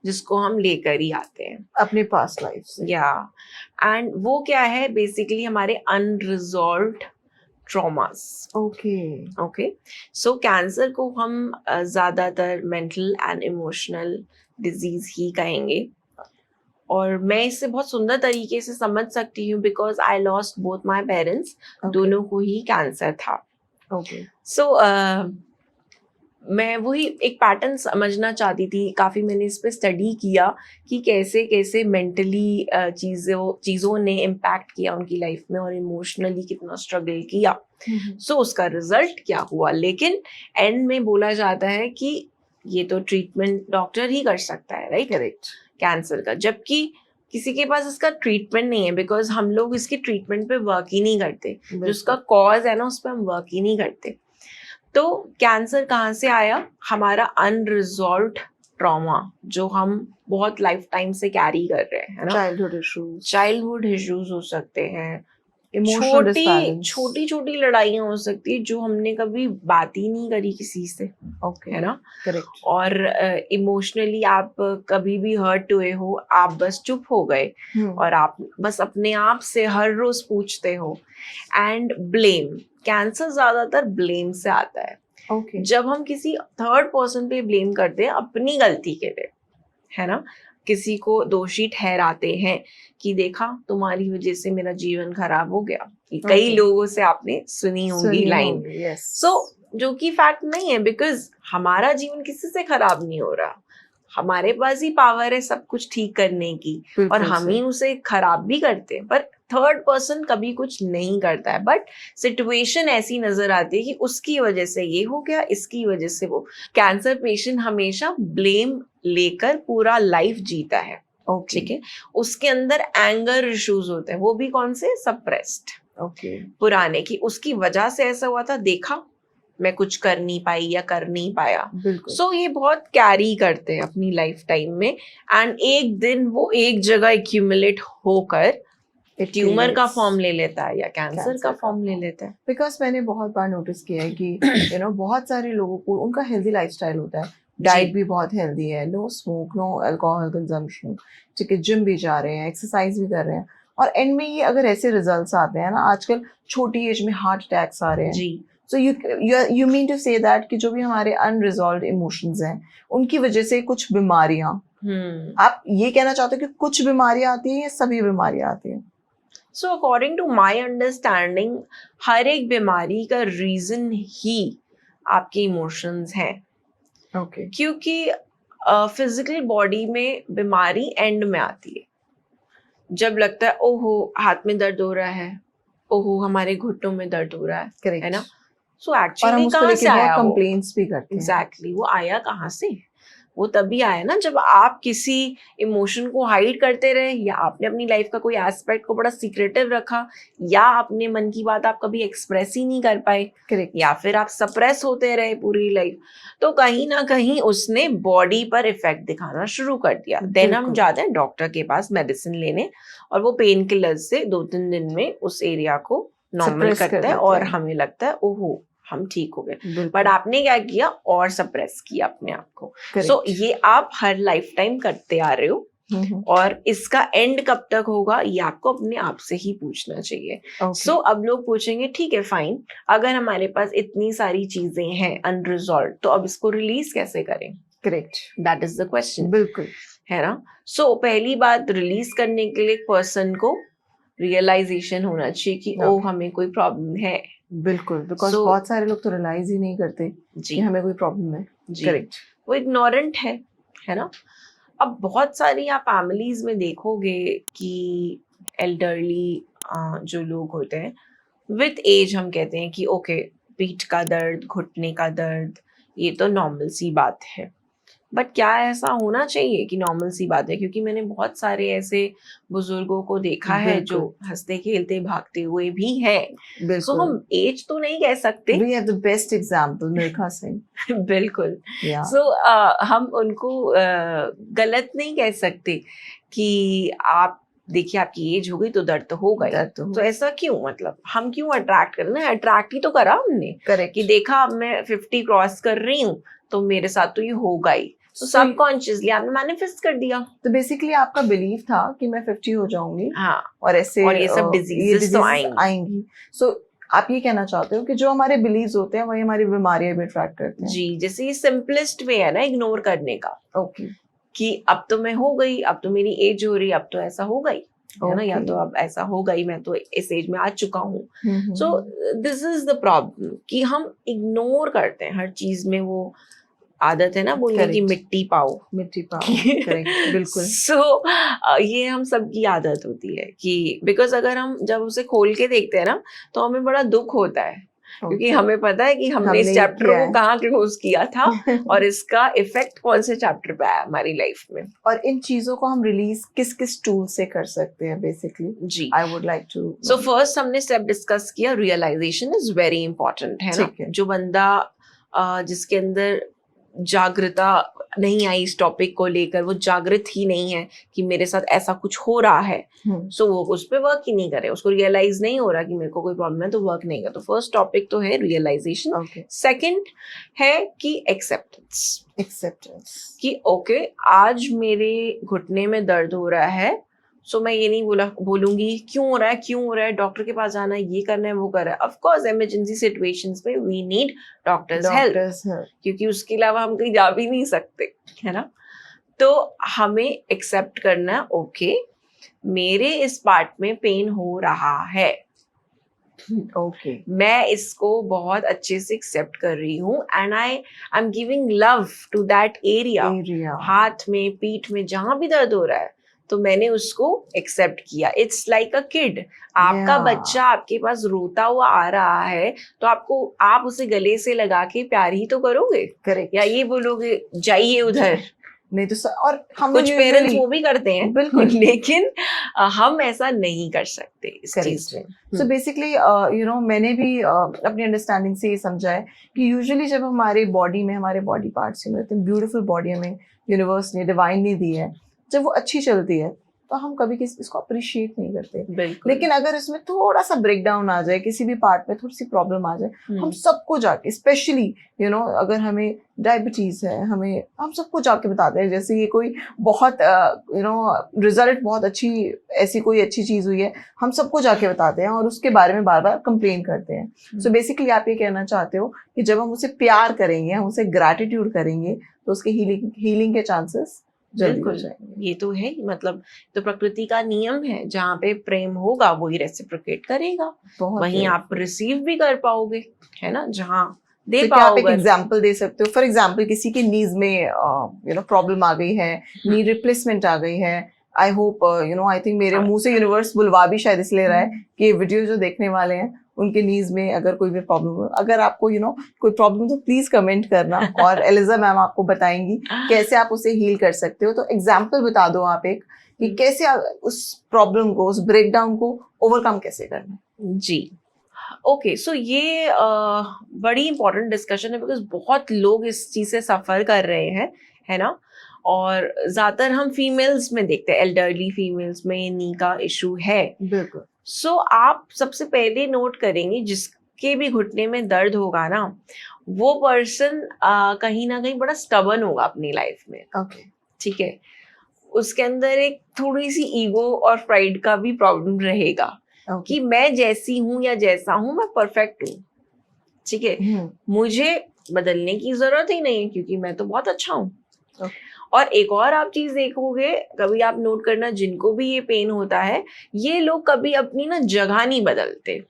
जिसको हम लेकर ही आते हैं. अपने पास्ट लाइफ से. या एंड वो क्या है, बेसिकली हमारे अनरिजॉल्व्ड ट्रॉमास. Okay. ओके, सो कैंसर को हम ज्यादातर मेंटल एंड इमोशनल डिजीज ही कहेंगे. और मैं इससे बहुत सुंदर तरीके से समझ सकती हूँ, because I lost both my parents. Okay. दोनों को ही कैंसर था. Okay. सो मैं वही एक पैटर्न समझना चाहती थी. काफ़ी मैंने इस पे स्टडी किया कि कैसे कैसे मेंटली चीज़ों ने इम्पैक्ट किया उनकी लाइफ में, और इमोशनली कितना स्ट्रगल किया. सो उसका रिजल्ट क्या हुआ. लेकिन एंड में बोला जाता है कि ये तो ट्रीटमेंट डॉक्टर ही कर सकता है, राइट, करेक्ट, कैंसर का. जबकि किसी के पास इसका ट्रीटमेंट नहीं है, बिकॉज हम लोग इसके ट्रीटमेंट पे वर्क ही नहीं करते. जो उसका कॉज है ना, उस पर हम वर्क ही नहीं करते. तो कैंसर कहाँ से आया? हमारा अनरिजॉल्व्ड ट्रॉमा, जो हम बहुत लाइफ टाइम से कैरी कर रहे हैं, है ना. चाइल्डहुड इश्यूज हो सकते हैं, छोटी छोटी लड़ाइयाँ हो सकती है जो हमने कभी बात ही नहीं करी किसी से. Okay. है ना. करेक्ट. और इमोशनली आप कभी भी हर्ट हुए हो, आप बस चुप हो गए और आप बस अपने आप से हर रोज पूछते हो. एंड ब्लेम, कैंसर ज्यादातर ब्लेम से आता है. Okay. जब हम किसी थर्ड पर्सन पे ब्लेम करते हैं अपनी गलती के लिए, है ना, किसी को दोषी ठहराते हैं कि देखा तुम्हारी वजह से मेरा जीवन खराब हो गया. कई लोगों से आपने सुनी होगी लाइन. सो जो कि फैक्ट नहीं है, बिकॉज हमारा जीवन किसी से खराब नहीं हो रहा. हमारे पास ही पावर है सब कुछ ठीक करने की, और हम ही उसे खराब भी करते हैं. पर थर्ड पर्सन कभी कुछ नहीं करता है, बट सिचुएशन ऐसी नजर आती है कि उसकी वजह से ये हो गया, इसकी वजह से वो. कैंसर पेशेंट हमेशा ब्लेम लेकर पूरा लाइफ जीता है. ठीक है. उसके अंदर एंगर इश्यूज होते हैं, वो भी कौन से? सप्रेस्ड. पुराने, की उसकी वजह से ऐसा हुआ था, देखा मैं कुछ कर नहीं पाई या कर नहीं पाया. सो ये बहुत कैरी करते हैं अपनी लाइफ टाइम में, एंड एक दिन वो एक जगह एक्यूमुलेट होकर ट्यूमर का फॉर्म ले लेता है या कैंसर का फॉर्म ले लेता है. बिकॉज मैंने बहुत बार नोटिस किया है कि बहुत सारे लोगों को उनका हेल्दी लाइफस्टाइल होता है, डाइट भी बहुत हेल्दी है, no smoke, no alcohol consumption, ठीक है, जिम भी जा रहे हैं, एक्सरसाइज भी कर रहे हैं, और एंड में ये अगर ऐसे रिजल्ट्स आते हैं ना, आजकल छोटी एज में हार्ट अटैक्स आ रहे हैं जी. So you mean to say that कि जो भी हमारे अनरिजॉल्व्ड इमोशंस हैं, उनकी वजह से कुछ बीमारियां, आप ये कहना चाहते हो कि कुछ बीमारियां आती हैं या सभी बीमारियां आती हैं? So according to my understanding, हर एक बीमारी का रीजन ही आपके इमोशंस हैं. Okay. क्योंकि फिजिकल बॉडी में बीमारी एंड में आती है. जब लगता है ओहो हाथ में दर्द हो रहा है, ओहो हमारे घुटनों में दर्द हो रहा है करेक्ट ना? सो और हम एक्चुअली उसको कहाँ लेके से आया बहुत वो? कंप्लेंट्स भी करते हैं एग्जैक्टली वो आया कहाँ से? वो तभी आया ना जब आप किसी इमोशन को हाइड करते रहे, या आपने अपनी लाइफ का कोई एस्पेक्ट को बड़ा सीक्रेटिव रखा, या अपने मन की बात आप कभी एक्सप्रेस ही नहीं कर पाए, करेक्ट या फिर आप सप्रेस होते रहे पूरी लाइफ, तो कहीं ना कहीं उसने बॉडी पर इफेक्ट दिखाना शुरू कर दिया। देन हम बिल्कुल। जाते हैं डॉक्टर के पास मेडिसिन लेने, और वो पेन किलर्स से 2-3 दिन में उस एरिया को नॉर्मल Suppress कर करता है देते और हैं। हमें लगता है ओहो हम ठीक हो गए। बिल्कुल बट आपने क्या किया? और सप्रेस किया अपने आप को। सो करेक्ट ये आप हर लाइफ टाइम करते आ रहे हो, और इसका एंड कब तक होगा ये आपको अपने आप से ही पूछना चाहिए। सो अब लोग पूछेंगे ठीक है फाइन, अगर हमारे पास इतनी सारी चीजें हैं अनरिजॉल्व, तो अब इसको रिलीज कैसे करें? Correct that is the question, बिल्कुल है ना? सो पहली बात, रिलीज करने के लिए पर्सन को रियलाइजेशन होना चाहिए कि ओ हमें कोई प्रॉब्लम है। बिल्कुल बिकॉज So- बहुत सारे लोग तो रियलाइज ही नहीं करते जी कि हमें कोई प्रॉब्लम है जी करेक्ट वो इग्नोरेंट है ना? अब बहुत सारी आप फैमिलीज में देखोगे कि एल्डरली जो लोग होते हैं विथ एज, हम कहते हैं कि ओके पीठ का दर्द, घुटने का दर्द, ये तो नॉर्मल सी बात है। बट क्या ऐसा होना चाहिए कि नॉर्मल सी बात है? क्योंकि मैंने बहुत सारे ऐसे बुजुर्गों को देखा है जो हंसते खेलते भागते हुए भी हैं। सो बिल्कुल हम एज तो नहीं कह सकते। We have the best example Milkha Singh बिल्कुल। या सो हम उनको गलत नहीं कह सकते कि आप देखिए आपकी एज हो गई तो दर्द तो होगा ही। दर्द तो तो ऐसा क्यों? मतलब हम क्यों अट्रैक्ट करना है? अट्रैक्ट ही तो करा हमने कि करेक्ट देखा अब मैं 50 क्रॉस कर रही हूँ तो मेरे साथ तो ये होगा ही। तो So- सबकॉन्शियसली आपने मैनिफेस्ट कर दिया। तो बेसिकली आपका बिलीव था कि मैं 50 हो जाऊंगी हाँ, और ऐसे और ये सब ये diseases तो diseases आएंगी सो आप ये कहना चाहते हो कि जो हमारे बिलीव्स होते हैं वही हमारी बीमारियां भी अट्रैक्ट करते हैं जी, जैसे ये सिंपलेस्ट वे है ना इग्नोर करने का, ओके कि अब तो मैं हो गई, अब तो मेरी एज हो रही, अब तो ऐसा होगा ही, है ना? या तो अब ऐसा होगा ही, मैं तो इस एज में आ चुका हूँ। So this is the problem कि हम इग्नोर करते हैं हर चीज में। वो आदत है ना बोलने की, Correct. मिट्टी पाओ। मिट्टी पाओ करेक्ट बिल्कुल सो ये हम सबकी आदत होती है कि बिकॉज अगर हम जब उसे खोल के देखते हैं ना तो हमें बड़ा दुख होता है, क्योंकि हमें पता है कि हमने इस चैप्टर को कहाँ क्लोज किया था और इसका इफेक्ट कौन से चैप्टर पे आया हमारी लाइफ में। और इन चीजों को हम रिलीज किस किस टूल से कर सकते हैं बेसिकली जी, I would like to so first हमने स्टेप डिस्कस किया, रियलाइजेशन इज वेरी इंपॉर्टेंट, है ना? जो बंदा जिसके अंदर जागृता नहीं आई इस टॉपिक को लेकर, वो जागृत ही नहीं है कि मेरे साथ ऐसा कुछ हो रहा है, सो वो उस पर वर्क ही नहीं करे, उसको रियलाइज नहीं हो रहा कि मेरे को कोई प्रॉब्लम है, तो वर्क नहीं कर। तो फर्स्ट टॉपिक तो है रियलाइजेशन। सेकंड है कि एक्सेप्टेंस कि ओके आज मेरे घुटने में दर्द हो रहा है, सो मैं ये नहीं बोलूंगी क्यों हो रहा है, डॉक्टर के पास जाना है, ये करना है, वो करना है। ऑफ कोर्स इमरजेंसी सिचुएशंस में वी नीड डॉक्टर्स हेल्प, क्योंकि उसके अलावा हम कहीं जा भी नहीं सकते, है ना? तो हमें एक्सेप्ट करना, ओके मेरे इस पार्ट में पेन हो रहा है, ओके मैं इसको बहुत अच्छे से एक्सेप्ट कर रही हूँ, and I am giving love to that area, हाथ में, पीठ में, जहां भी दर्द हो रहा है, तो मैंने उसको एक्सेप्ट किया। इट्स लाइक अ किड, आपका बच्चा आपके पास रोता हुआ आ रहा है, तो आप उसे गले से लगा के प्यार ही तो करोगे, करेक्ट, या ये बोलोगे जाइए उधर? नहीं तो और हम कुछ पेरेंट्स वो भी करते हैं बिल्कुल लेकिन हम ऐसा नहीं कर सकते इस चीज में। सो बेसिकली यू नो मैंने भी अपनी अंडरस्टैंडिंग से ये समझा है कि यूजुअली जब हमारे बॉडी में हमारे बॉडी पार्ट्स में इतनी ब्यूटीफुल बॉडी हमें यूनिवर्स ने डिवाइन ने दी है, जब वो अच्छी चलती है तो हम कभी इसको अप्रिशिएट नहीं करते। लेकिन अगर इसमें थोड़ा सा ब्रेक डाउन आ जाए, किसी भी पार्ट में थोड़ी सी प्रॉब्लम आ जाए, हम सबको जाके, स्पेशली यू नो अगर हमें डायबिटीज है, हम सबको जाके बताते हैं, जैसे ये कोई बहुत यू नो रिजल्ट बहुत अच्छी, ऐसी कोई अच्छी चीज हुई है, हम सबको जाके बताते हैं और उसके बारे में बार बार कंप्लेन करते हैं। सो बेसिकली आप ये कहना चाहते हो कि जब हम उसे प्यार करेंगे, हम उसे ग्रैटिट्यूड करेंगे, तो उसके हीलिंग के चांसेस बिल्कुल, ये तो है, मतलब तो प्रकृति का नियम है, जहाँ पे प्रेम होगा वही रेसिप्रोकेट करेगा, वहीं आप रिसीव भी कर पाओगे, है ना? जहाँ दे तो पाओगे। क्या आप एक एग्जांपल दे सकते हो? फॉर एग्जांपल किसी की नीज में यू नो प्रॉब्लम आ गई है, नी रिप्लेसमेंट आ गई है, आई होप आई थिंक मेरे हाँ। मुंह से यूनिवर्स बुलवा भी शायद इसलिए रहा है कि ये वीडियो जो देखने वाले हैं उनके नीज में अगर कोई भी प्रॉब्लम हो, अगर आपको कोई प्रॉब्लम तो प्लीज कमेंट करना और एलिजा मैम आपको बताएंगी कैसे आप उसे हील कर सकते हो। तो एग्जाम्पल बता दो आप एक कि कैसे उस प्रॉब्लम को, उस ब्रेकडाउन को ओवरकम कैसे करना है। जी, ओके, सो ये बड़ी इंपॉर्टेंट डिस्कशन है, बिकॉज बहुत लोग इस चीज से सफर कर रहे हैं, है ना। और ज्यादातर हम फीमेल्स में देखते हैं, एल्डरली फीमेल्स में नी का इशू है। बिल्कुल। सो आप सबसे पहले नोट करेंगे जिसके भी घुटने में दर्द होगा ना, वो पर्सन कहीं ना कहीं बड़ा स्टबर्न होगा अपनी लाइफ में। ओके। ठीक है, उसके अंदर एक थोड़ी सी ईगो और प्राइड का भी प्रॉब्लम रहेगा कि मैं जैसी हूं या जैसा हूं मैं परफेक्ट हूँ। ठीक है, मुझे बदलने की जरूरत ही नहीं है क्योंकि मैं तो बहुत अच्छा हूँ। और एक और आप चीज देखोगे, कभी आप नोट करना, जिनको भी ये पेन होता है, ये लोग कभी अपनी ना जगह नहीं बदलते।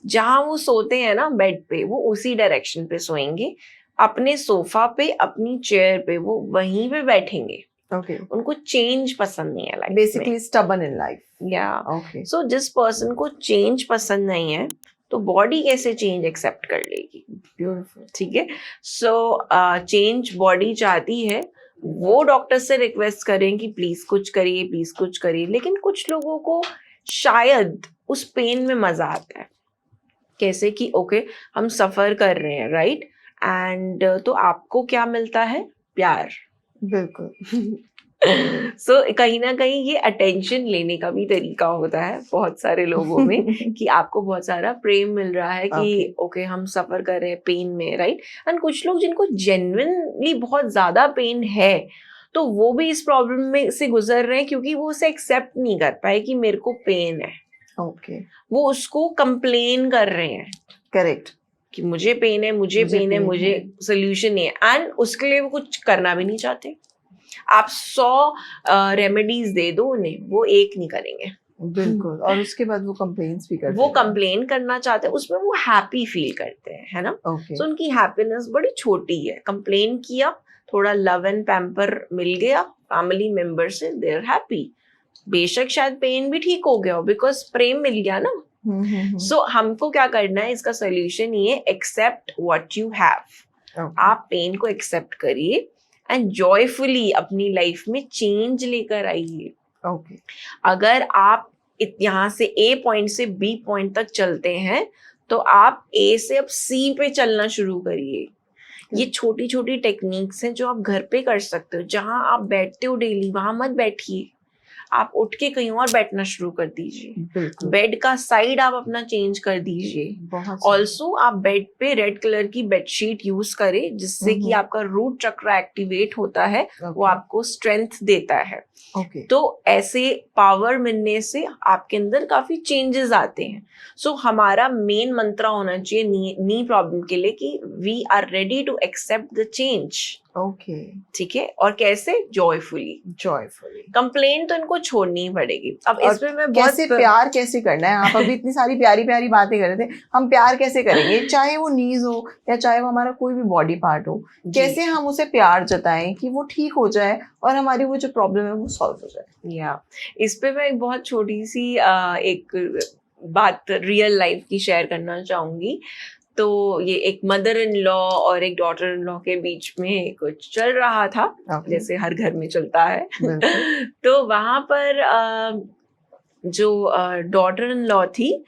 जहां वो सोते हैं ना बेड पे, वो उसी डायरेक्शन पे सोएंगे। अपने सोफा पे, अपनी चेयर पे वो वहीं पे बैठेंगे। Okay. उनको चेंज पसंद नहीं है लाइफ में। Basically stubborn in life. या Okay. सो जिस पर्सन को चेंज पसंद नहीं है, तो बॉडी कैसे चेंज एक्सेप्ट कर लेगी? Beautiful. ठीक है, सो चेंज बॉडी चाहती है। वो डॉक्टर से रिक्वेस्ट करें कि प्लीज कुछ करिए, प्लीज कुछ करिए। लेकिन कुछ लोगों को शायद उस पेन में मजा आता है। कैसे कि ओके, हम सफर कर रहे हैं, राइट, एंड तो आपको क्या मिलता है? प्यार। बिल्कुल। सो कहीं ना कहीं ये अटेंशन लेने का भी तरीका होता है बहुत सारे लोगों में कि आपको बहुत सारा प्रेम मिल रहा है कि ओके हम सफर कर रहे हैं पेन में, राइट। एंड कुछ लोग जिनको जेन्युइनली बहुत ज्यादा पेन है, तो वो भी इस प्रॉब्लम में से गुजर रहे हैं क्योंकि वो उसे एक्सेप्ट नहीं कर पाए कि मेरे को पेन है। ओके। वो उसको कंप्लेन कर रहे हैं। करेक्ट। कि मुझे पेन है, मुझे पेन है, मुझे सोल्यूशन नहीं है। एंड उसके लिए वो कुछ करना भी नहीं चाहते। आप 100 रेमेडीज दे दो उन्हें, वो एक नहीं करेंगे। बिल्कुल। और उसके बाद वो कंप्लेन्स भी करते वो हैं। कंप्लेन करना चाहते हैं, उसमें वो हैप्पी फील करते हैं, है ना। ओके। सो उनकी हैप्पीनेस बड़ी छोटी है। कंप्लेन किया, थोड़ा लव एंड पैम्पर मिल गया फैमिली मेंबर से, दे आर हैप्पी। बेशक शायद पेन भी ठीक हो गया हो, बिकॉज प्रेम मिल गया ना। सो हमको क्या करना है, इसका सोल्यूशन ये, एक्सेप्ट व्हाट यू हैव। आप पेन को एक्सेप्ट करिए एंड जॉयफुली अपनी लाइफ में चेंज लेकर आइए। ओके। अगर आप यहाँ से ए पॉइंट से बी पॉइंट तक चलते हैं, तो आप ए से अब सी पे चलना शुरू करिए। ये छोटी छोटी टेक्निक्स हैं जो आप घर पे कर सकते हो। जहां आप बैठते हो डेली, वहां मत बैठिए, आप उठ के कहीं और बैठना शुरू कर दीजिए। बेड का साइड आप अपना चेंज कर दीजिए। ऑल्सो आप बेड पे रेड कलर की बेडशीट यूज करें, जिससे कि आपका रूट चक्र एक्टिवेट होता है। वो आपको स्ट्रेंथ देता है। तो ऐसे पावर मिलने से आपके अंदर काफी चेंजेस आते हैं। सो हमारा मेन मंत्र होना चाहिए नी प्रॉब्लम के लिए कि we are ready to accept the change. Okay. ठीक है, और कैसे? जॉयफुली। कंप्लेन तो इनको छोड़नी ही पड़ेगी। अब इसमें मैं कैसे प्यार कैसे करना है? आप अभी इतनी सारी प्यारी प्यारी बातें कर रहे थे, हम प्यार कैसे करेंगे? चाहे वो नीज हो या चाहे वो हमारा कोई भी बॉडी पार्ट हो, कैसे हम उसे प्यार जताएं कि वो ठीक हो जाए और हमारी वो जो प्रॉब्लम है वो सॉल्व हो जाए। या इस पे मैं एक बहुत छोटी सी एक बात रियल लाइफ की शेयर करना चाहूंगी। तो ये एक मदर इन लॉ और एक डॉटर इन लॉ के बीच में कुछ चल रहा था, जैसे हर घर में चलता है। तो वहां पर जो डॉटर इन लॉ थी,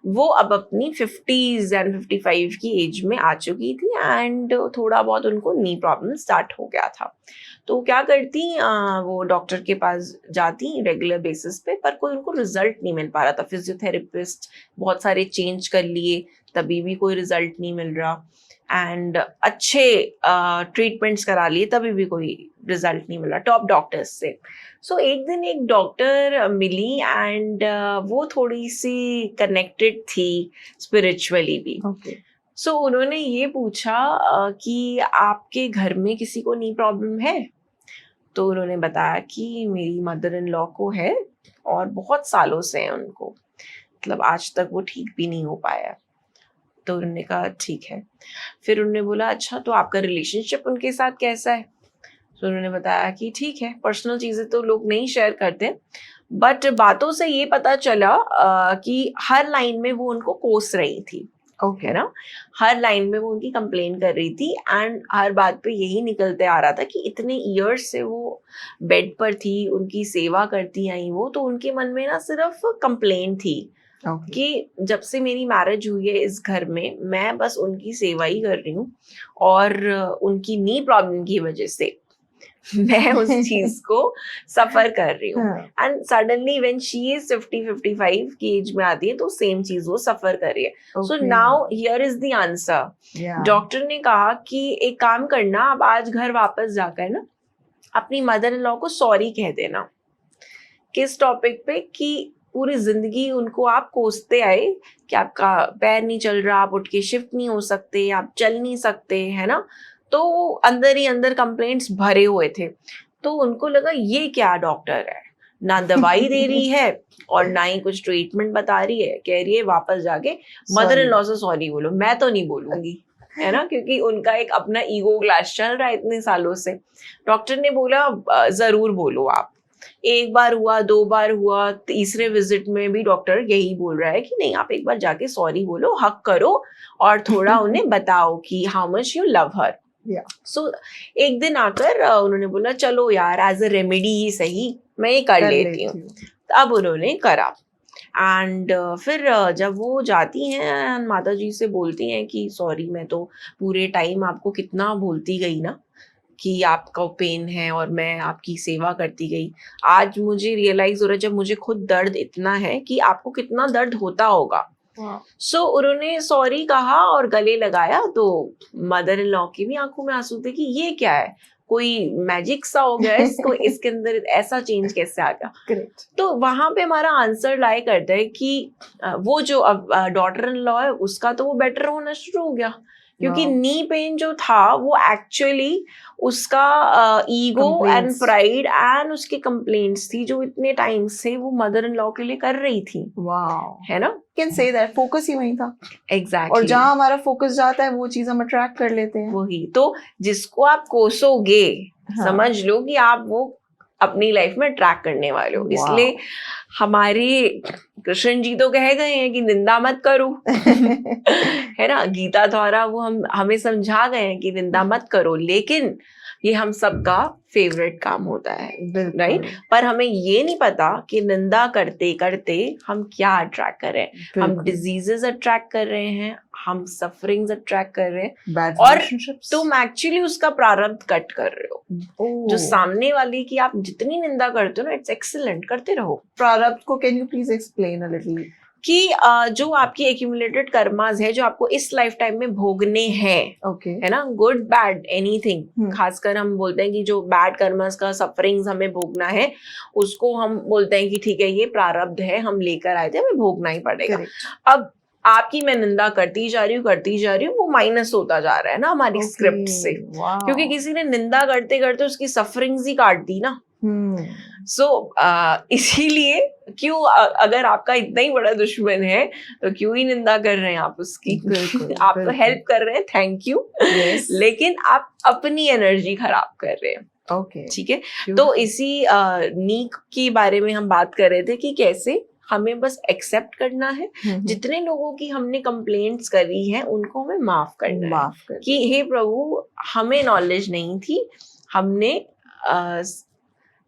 वो अब अपनी 50s एंड 55 की एज में आ चुकी थी एंड थोड़ा बहुत उनको नी प्रॉब्लम स्टार्ट हो गया था। तो क्या करती, वो डॉक्टर के पास जाती रेगुलर बेसिस पे, पर कोई उनको रिजल्ट नहीं मिल पा रहा था। फिजियोथेरेपिस्ट बहुत सारे चेंज कर लिए, तभी भी कोई रिजल्ट नहीं मिल रहा। एंड अच्छे ट्रीटमेंट्स करा लिए, तभी भी कोई रिजल्ट नहीं मिला टॉप डॉक्टर्स से। सो एक दिन एक डॉक्टर मिली एंड वो थोड़ी सी कनेक्टेड थी स्पिरिचुअली भी। सो उन्होंने ये पूछा कि आपके घर में किसी को नी प्रॉब्लम है? तो उन्होंने बताया कि मेरी मदर इन लॉ को है और बहुत सालों से है उनको, मतलब आज तक वो ठीक भी नहीं हो पाया। तो उन्होंने कहा ठीक है। फिर उन्होंने बोला अच्छा, तो आपका रिलेशनशिप उनके साथ कैसा है? तो उन्होंने बताया कि ठीक है, पर्सनल चीज़ें तो लोग नहीं शेयर करते, बट बातों से ये पता चला कि हर लाइन में वो उनको कोस रही थी, ओके है ना, हर लाइन में वो उनकी कंप्लेन कर रही थी, एंड हर बात पे यही निकलते आ रहा था कि इतने ईयर्स से वो बेड पर थी, उनकी सेवा करती आई वो, तो उनके मन में ना सिर्फ कंप्लेन थी ओके कि जब से मेरी मैरिज हुई है इस घर में, मैं बस उनकी सेवा ही कर रही हूँ, और उनकी नी प्रॉब्लम की वजह से मैं उस चीज को सफर कर रही हूँ, हाँ, and suddenly when she is 50-55 की एज में आती है तो सेम चीज वो सफर कर रही है. So okay now here is the answer. या डॉक्टर ने कहा कि एक काम करना, आप आज घर वापस जाकर ना अपनी मदर इन लॉ को सॉरी कह देना. किस टॉपिक पे? कि पूरी जिंदगी उनको आप कोसते आए कि आपका पैर नहीं चल रहा, आप उठ के शिफ्ट नहीं हो सकते, आप चल नहीं सकते, है ना, तो अंदर ही अंदर कंप्लेंट्स भरे हुए थे. तो उनको लगा ये क्या डॉक्टर है, ना दवाई दे रही है और ना ही कुछ ट्रीटमेंट बता रही है, कह रही है वापस जाके मदर इन लॉ से सॉरी बोलो. मैं तो नहीं बोलूंगी, है ना, क्योंकि उनका एक अपना ईगो क्लैश चल रहा है इतने सालों से. डॉक्टर ने बोला जरूर बोलो आप. एक बार हुआ, दो बार हुआ, तीसरे विजिट में भी डॉक्टर यही बोल रहा है कि नहीं, आप एक बार जाके सॉरी बोलो, हक करो और थोड़ा उन्हें बताओ कि हाउ मच यू लव हर. या सो एक दिन आकर उन्होंने बोला चलो यार, एज अ रेमेडी ही सही, मैं ये कर कर लेती हूँ. अब उन्होंने करा, एंड फिर जब वो जाती हैं माता जी से बोलती हैं कि सॉरी, मैं तो पूरे टाइम आपको कितना बोलती गई ना कि आपका पेन है और मैं आपकी सेवा करती गई. आज मुझे रियलाइज हो रहा है जब मुझे खुद दर्द इतना है कि आपको कितना दर्द होता होगा. वाह सो उन्होंने सॉरी कहा और गले लगाया, तो मदर इन लॉ की भी आंखों में आंसू थे कि ये क्या है, कोई मैजिक सा हो गया है, इसको इसके अंदर ऐसा चेंज कैसे आ गया. ग्रेट तो वहां पे हमारा आंसर लाई करता है कि वो जो अब डॉटर इन लॉ है उसका तो वो बेटर होना शुरू हो गया, क्योंकि वाह नी पेन जो था वो एक्चुअली उसका ego and Complaints. Pride and उसकी कंप्लेंट्स थी जो इतने टाइम से वो मदर इन लॉ के लिए कर रही थी, वाओ है ना. कैन से दैट फोकस ही वहीं था और एग्जैक्टली जहां हमारा फोकस जाता है वो चीज हम अट्रैक्ट कर लेते हैं वही तो, जिसको आप कोसोगे हाँ समझ लो कि आप वो अपनी लाइफ में ट्रैक करने वाले हो. Wow. इसलिए हमारे कृष्ण जी तो कह गए हैं कि निंदा मत करो, है ना, गीता द्वारा वो हमें समझा गए हैं कि निंदा मत करो, लेकिन ये हम सबका फेवरेट काम होता है, बिल्कुल राइट. पर हमें ये नहीं पता कि निंदा करते करते हम क्या अट्रैक्ट कर रहे हैं. हम बिल्कुल डिजीजेस अट्रैक्ट कर रहे हैं, हम सफरिंग्स अट्रैक्ट कर रहे हैं, बैड और रिलेशनशिप्स तुम एक्चुअली उसका प्रारब्ध कट कर रहे हो. जो सामने वाली की आप जितनी निंदा करते हो ना, इट्स एक्सीलेंट, करते रहो. प्रारब्ध को can you please explain a little कि जो आपकी एक्यूमुलेटेड कर्मास है जो आपको इस लाइफ टाइम में भोगने हैं, ओके है ना, गुड बैड एनीथिंग, खासकर हम बोलते हैं कि जो बैड कर्मास का सफरिंग्स हमें भोगना है उसको हम बोलते हैं कि ठीक है ये प्रारब्ध है, हम लेकर आए थे, हमें भोगना ही पड़ेगा. अब आपकी मैं निंदा करती जा रही हूँ, वो माइनस होता जा रहा है ना हमारी स्क्रिप्ट से, क्योंकि किसी ने निंदा करते करते उसकी सफरिंग्स ही काट दी ना. सो इसीलिए क्यों अगर आपका इतना ही बड़ा दुश्मन है तो क्यों ही निंदा कर रहे हैं आप उसकी. आप तो हेल्प कर रहे हैं, थैंक यू, लेकिन आप अपनी एनर्जी खराब कर रहे हैं. ओके ठीक है. तो इसी नीक के बारे में हम बात कर रहे थे कि कैसे हमें बस एक्सेप्ट करना है, जितने लोगों की हमने कंप्लेंट्स करी हैं उनको हमें माफ करना है कि हे प्रभु हमें नॉलेज नहीं थी, हमने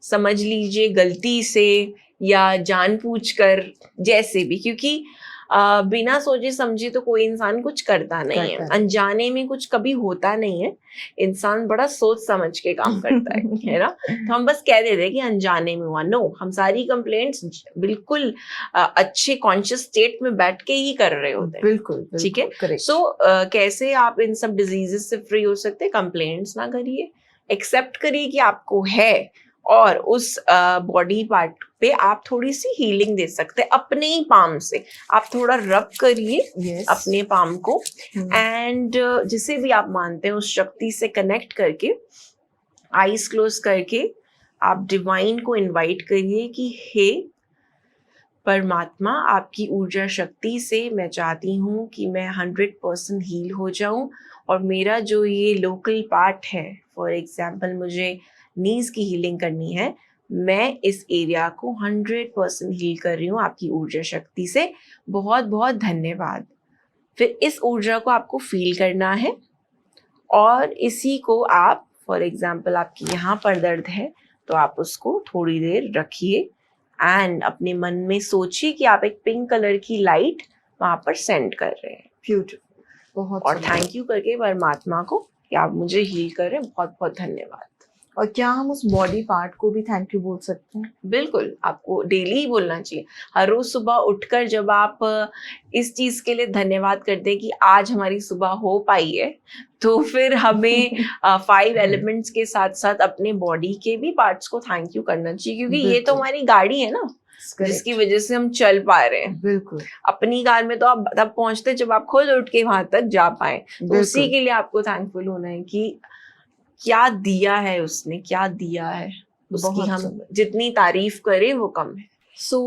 समझ लीजिए गलती से या जानबूझकर, जैसे भी, क्योंकि बिना सोचे समझे तो कोई इंसान कुछ करता नहीं है, अनजाने में कुछ कभी होता नहीं है, इंसान बड़ा सोच समझ के काम करता है ना. तो हम बस कह देते हैं कि अनजाने में हुआ. नो, हम सारी कंप्लेंट्स बिल्कुल अच्छे कॉन्शियस स्टेट में बैठ के ही कर रहे होते हैं. बिल्कुल ठीक है. सो कैसे आप इन सब डिजीजेस से फ्री हो सकते हैं? कंप्लेंट्स ना करिए, एक्सेप्ट करिए कि आपको है, और उस बॉडी पार्ट पे आप थोड़ी सी हीलिंग दे सकते हैं अपने ही पाम से. आप थोड़ा रब करिए अपने पाम को, एंड जिसे भी आप मानते हैं उस शक्ति से कनेक्ट करके, आईज क्लोज करके आप डिवाइन को इनवाइट करिए कि हे परमात्मा, आपकी ऊर्जा शक्ति से मैं चाहती हूँ कि मैं 100% हील हो जाऊं और मेरा जो ये लोकल पार्ट है, फॉर एग्जांपल मुझे नीज की हीलिंग करनी है, मैं इस एरिया को 100% हील कर रही हूँ आपकी ऊर्जा शक्ति से। बहुत बहुत धन्यवाद। फिर इस ऊर्जा को आपको फील करना है और इसी को आप, फॉर एग्जांपल आपकी यहाँ पर दर्द है तो आप उसको थोड़ी देर रखिए एंड अपने मन में सोचिए कि आप एक पिंक कलर की लाइट वहाँ पर सेंड कर रहे हैं। ब्यूटीफुल, बहुत और सुंदर। थैंक यू करके परमात्मा को कि आप मुझे हील कर रहे हैं, बहुत बहुत धन्यवाद। और क्या हम उस बॉडी पार्ट को भी थैंक यू बोल सकते हैं? बिल्कुल, आपको डेली ही बोलना चाहिए। हर रोज सुबह उठकर जब आप इस चीज के लिए धन्यवाद करते हैं कि आज हमारी सुबह हो पाई है, तो फिर हमें 5 एलिमेंट्स के साथ साथ अपने बॉडी के भी पार्ट्स को थैंक यू करना चाहिए, क्योंकि ये तो बिल्कुल। हमारी गाड़ी है ना, जिसकी Correct. वजह से हम चल पा रहे हैं। बिल्कुल अपनी कार में तो आप तब पहुंचते जब आप खुद उठ के वहां तक जा पाए, तो उसी बिल्कुल। के लिए आपको थैंकफुल होना है कि क्या दिया है उसने, क्या दिया है, उसकी बहुत हम सुंदर। जितनी तारीफ करें वो कम है। सो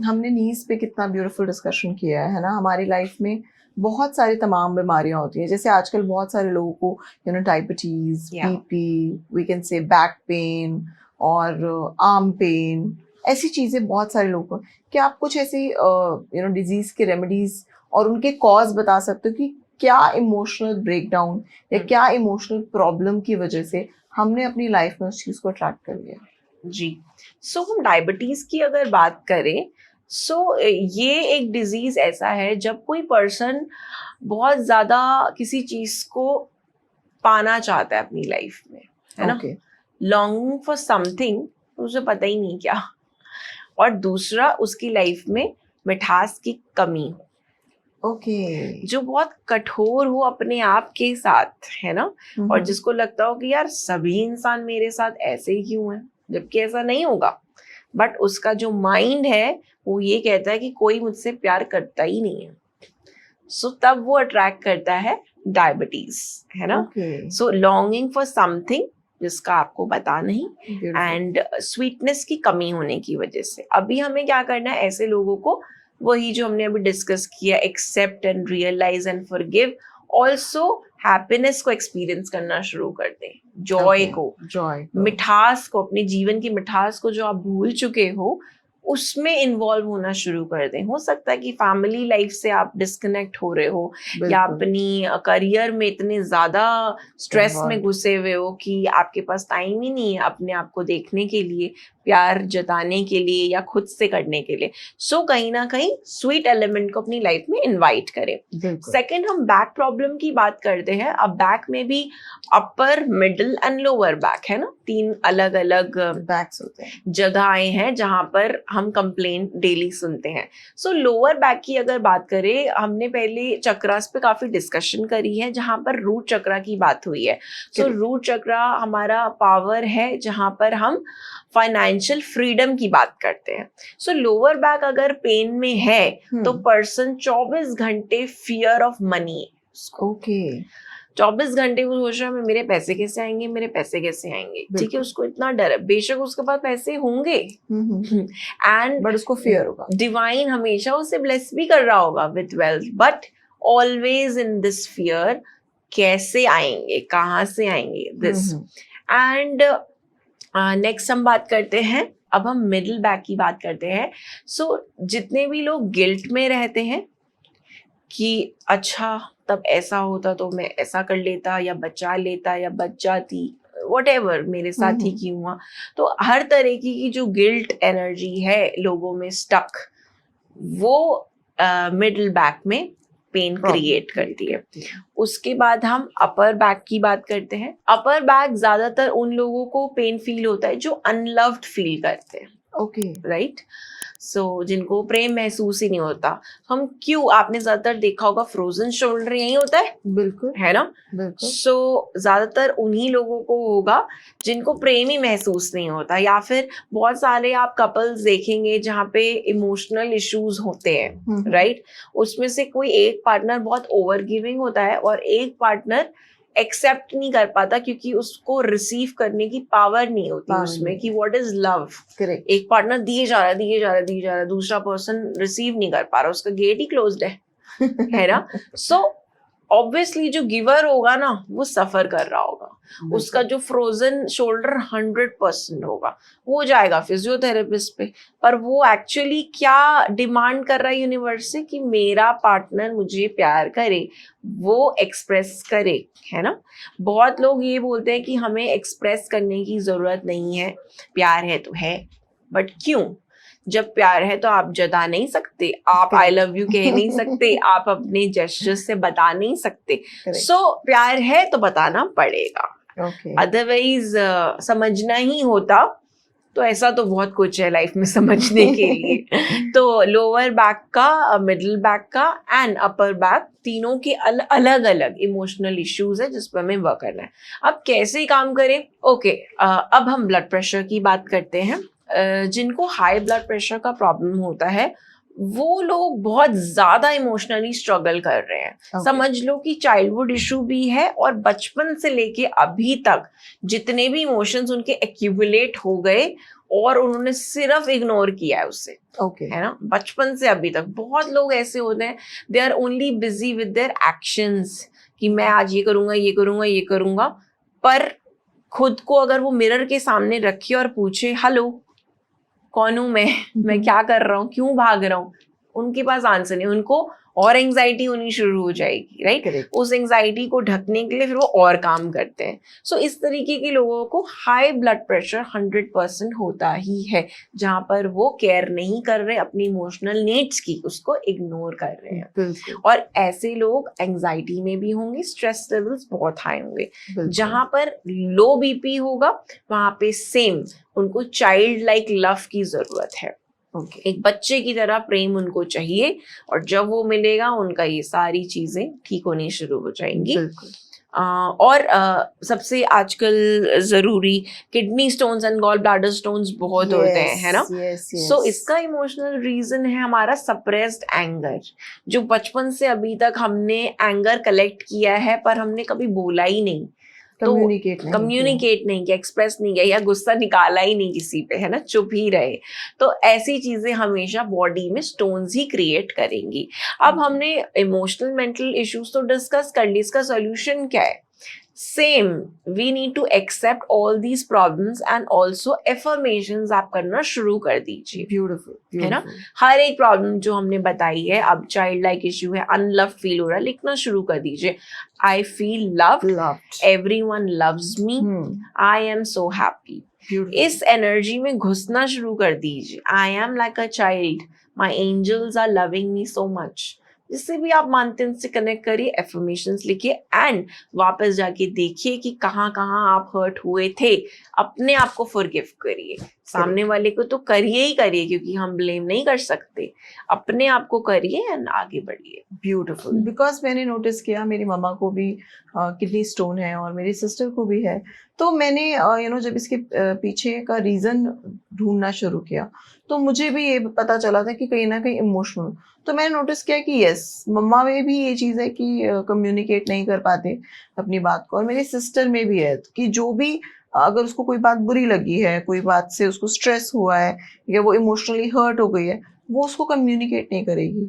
हमने नीज पे कितना ब्यूटीफुल डिस्कशन किया है ना। हमारी लाइफ में बहुत सारी तमाम बीमारियां होती हैं, जैसे आजकल बहुत सारे लोगों को diabetes, Yeah. BP, we can say back pain और आर्म पेन, ऐसी चीजें बहुत सारे लोगों को। क्या आप कुछ ऐसी डिजीज के रेमेडीज और उनके कॉज बता सकते हो कि क्या इमोशनल ब्रेकडाउन या क्या इमोशनल प्रॉब्लम की वजह से हमने अपनी लाइफ में उस चीज को अट्रैक्ट कर लिया? जी, सो हम डायबिटीज की अगर बात करें, सो ये एक डिजीज ऐसा है जब कोई पर्सन बहुत ज्यादा किसी चीज को पाना चाहता है अपनी लाइफ में, है ना, ओके। लॉन्गिंग फॉर समथिंग, उसे पता ही नहीं क्या। और दूसरा, उसकी लाइफ में मिठास की कमी हो, ओके। जो बहुत कठोर हो अपने आप के साथ, है ना, और जिसको लगता हो कि यार सभी इंसान मेरे साथ ऐसे ही क्यों है, जबकि ऐसा नहीं होगा। बट उसका जो माइंड है वो ये कहता है कि कोई मुझसे प्यार करता ही नहीं है, सो तब वो अट्रैक्ट करता है डायबिटीज, है ना। Okay. So longing for something जिसका आपको पता नहीं, Beautiful. एंड स्वीटनेस की कमी होने की वजह से। अभी हमें क्या करना है, ऐसे लोगों को वही जो हमने अभी डिस्कस किया, accept and realize and forgive, also happiness को एक्सपीरियंस करना शुरू कर दें, जॉय Okay. को, Joy को। मिठास को, अपने जीवन की मिठास को जो आप भूल चुके हो उसमें इन्वॉल्व होना शुरू कर दें। हो सकता है कि फैमिली लाइफ से आप डिस्कनेक्ट हो रहे हो, या बिल्कुल। अपनी करियर में इतने ज्यादा स्ट्रेस में Involved. घुसे हुए हो कि आपके पास टाइम ही नहीं है अपने आप को देखने के लिए, प्यार जताने के लिए या खुद से करने के लिए। सो कहीं ना कहीं स्वीट एलिमेंट को अपनी लाइफ में इनवाइट करें। बिल्कुल। सेकंड, हम बैक प्रॉब्लम की बात करते हैं। अब बैक में भी अपर, मिडिल एंड लोअर बैक है ना, 3 अलग अलग बैक्स होते हैं। जगहें हैं जहां पर हम कंप्लेंट डेली सुनते हैं। सो लोअर बैक की अगर बात करें, हमने पहले चक्रास पे काफी डिस्कशन करी है जहां पर रूट चक्रा की बात हुई है। सो Correct. रूट चक्रा हमारा पावर है जहां पर हम फाइनेंशियल फ्रीडम की बात करते हैं। सो लोअर बैक अगर पेन में है तो पर्सन 24 घंटे फियर ऑफ मनी, ओके। 24 घंटे वो सोच रहा है मेरे पैसे कैसे आएंगे, मेरे पैसे कैसे आएंगे, ठीक है, बिल्कुल। उसको इतना डर है। बेशक उसके पास पैसे होंगे एंड बट उसको फियर होगा। डिवाइन हमेशा उसे ब्लेस भी कर रहा होगा with wealth, but always in this fear, कैसे आएंगे, कहाँ से आएंगे, दिस। एंड नेक्स्ट हम बात करते हैं, अब हम मिडिल बैक की बात करते हैं। सो जितने भी लोग गिल्ट में रहते हैं कि अच्छा तब ऐसा होता तो मैं ऐसा कर लेता या बचा लेता या बच जाती, whatever, मेरे साथ ही क्यों हुआ, तो हर तरह की जो गिल्ट एनर्जी है लोगों में स्टक, वो मिडिल बैक में पेन क्रिएट करती है। उसके बाद हम अपर बैक की बात करते हैं। अपर बैक ज्यादातर उन लोगों को पेन फील होता है जो अनलव्ड फील करते हैं, ओके। राइट। सो जिनको प्रेम महसूस ही नहीं होता। हम क्यों, आपने ज्यादातर देखा होगा फ्रोजन शोल्डर यही होता है, बिल्कुल। है ना। बिल्कुल। सो ज्यादातर उन्हीं लोगों को होगा जिनको प्रेम ही महसूस नहीं होता, या फिर बहुत सारे आप कपल्स देखेंगे जहाँ पे इमोशनल इश्यूज होते हैं, राइट। उसमें से कोई एक पार्टनर बहुत ओवर गिविंग होता है और एक पार्टनर एक्सेप्ट नहीं कर पाता क्योंकि उसको रिसीव करने की पावर नहीं होती उसमें कि व्हाट इज लव। करेक्ट। एक पार्टनर दिए जा रहा है, दूसरा पर्सन रिसीव नहीं कर पा रहा, उसका गेट ही क्लोज्ड है ना। सो ऑब्वियसली जो गिवर होगा ना वो सफर कर रहा होगा, उसका जो फ्रोजन शोल्डर 100% होगा, वो जाएगा फिजियोथेरेपिस्ट पे, पर वो एक्चुअली क्या डिमांड कर रहा है यूनिवर्स से कि मेरा पार्टनर मुझे प्यार करे, वो एक्सप्रेस करे, है ना। बहुत लोग ये बोलते हैं कि हमें एक्सप्रेस करने की जरूरत नहीं है, प्यार है तो है, बट क्यों? जब प्यार है तो आप जता नहीं सकते, आप आई लव यू कह नहीं सकते, आप अपने जेस्चर्स से बता नहीं सकते, सो प्यार है तो बताना पड़ेगा। अदरवाइज समझना ही होता तो ऐसा तो बहुत कुछ है लाइफ में समझने के लिए। तो लोअर बैक का, मिडिल बैक का एंड अपर बैक, तीनों के अलग अलग इमोशनल इश्यूज है जिस पर हमें वर्क करना है। अब कैसे काम करें? ओके, अब हम ब्लड प्रेशर की बात करते हैं। जिनको हाई ब्लड प्रेशर का प्रॉब्लम होता है वो लोग बहुत ज्यादा इमोशनली स्ट्रगल कर रहे हैं। समझ लो कि चाइल्डहुड इशू भी है और बचपन से लेके अभी तक जितने भी इमोशंस उनके एक्यूमुलेट हो गए और उन्होंने सिर्फ इग्नोर किया है उससे, है ना। बचपन से अभी तक बहुत लोग ऐसे होते हैं, they are only busy with their actions कि मैं आज ये करूंगा, ये करूंगा, ये करूंगा, पर खुद को अगर वो मिरर के सामने रखे और पूछे हेलो कौन हूं मैं क्या कर रहा हूँ, क्यों भाग रहा हूँ, उनके पास आंसर नहीं, उनको और एंजाइटी होनी शुरू हो जाएगी, राइट। उस एंजाइटी को ढकने के लिए फिर वो और काम करते हैं। सो इस तरीके के लोगों को हाई ब्लड प्रेशर 100% होता ही है, जहां पर वो केयर नहीं कर रहे अपनी इमोशनल नीड्स की, उसको इग्नोर कर रहे हैं। और ऐसे लोग एंजाइटी में भी होंगे, स्ट्रेस लेवल्स बहुत हाई होंगे। जहां पर लो बीपी होगा वहां पे सेम उनको चाइल्ड लाइक लव की जरूरत है। एक बच्चे की तरह प्रेम उनको चाहिए, और जब वो मिलेगा उनका ये सारी चीजें ठीक होनी शुरू हो जाएंगी। और सबसे आजकल जरूरी kidney stones and gall bladder stones बहुत होते हैं, है ना। सो इसका इमोशनल रीजन है हमारा सप्रेस्ड एंगर, जो बचपन से अभी तक हमने एंगर कलेक्ट किया है पर हमने कभी बोला ही नहीं, कम्युनिकेट नहीं किया, एक्सप्रेस नहीं किया, या गुस्सा निकाला ही नहीं किसी पे, है ना, चुप ही रहे। तो ऐसी चीजें हमेशा बॉडी में स्टोन्स ही क्रिएट करेंगी। अब हमने इमोशनल मेंटल इश्यूज तो डिस्कस कर ली, इसका सॉल्यूशन क्या है? Same, we need to accept all these problems and also affirmations आप करना शुरू कर दीजिए। ब्यूटीफुल, है ना। हर एक प्रॉब्लम जो हमने बताई है, अब चाइल्ड लाइक इश्यू है, अनलव्ड फील हो रहा है, लिखना शुरू कर दीजिए। I feel loved. Everyone loves me. I am so happy. इस एनर्जी में घुसना शुरू कर दीजिए। I am like a child. My angels are loving me so much. जिससे भी आप मानते हैं उससे कनेक्ट करिए, एफर्मेशंस लिखिए एंड वापस जाके देखिए कि कहाँ कहाँ आप हर्ट हुए थे, अपने आप को फॉरगिव करिए। सामने वाले को तो करिए ही करिए, क्योंकि हम ब्लेम नहीं कर सकते, अपने आप को करिए एंड आगे बढ़िए। ब्यूटीफुल। बिकॉज मैंने नोटिस किया, मेरी मम्मा को भी किडनी स्टोन है और मेरी सिस्टर को भी है, तो मैंने जब इसके पीछे का रीज़न ढूंढना शुरू किया तो मुझे भी ये पता चला था कि कहीं ना कहीं इमोशनल, तो मैंने नोटिस किया कि यस, मम्मा में भी ये चीज़ है कि कम्युनिकेट नहीं कर पाते अपनी बात को, और मेरी सिस्टर में भी है कि जो भी अगर उसको कोई बात बुरी लगी है, कोई बात से उसको स्ट्रेस हुआ है या वो इमोशनली हर्ट हो गई है, वो उसको कम्युनिकेट नहीं करेगी।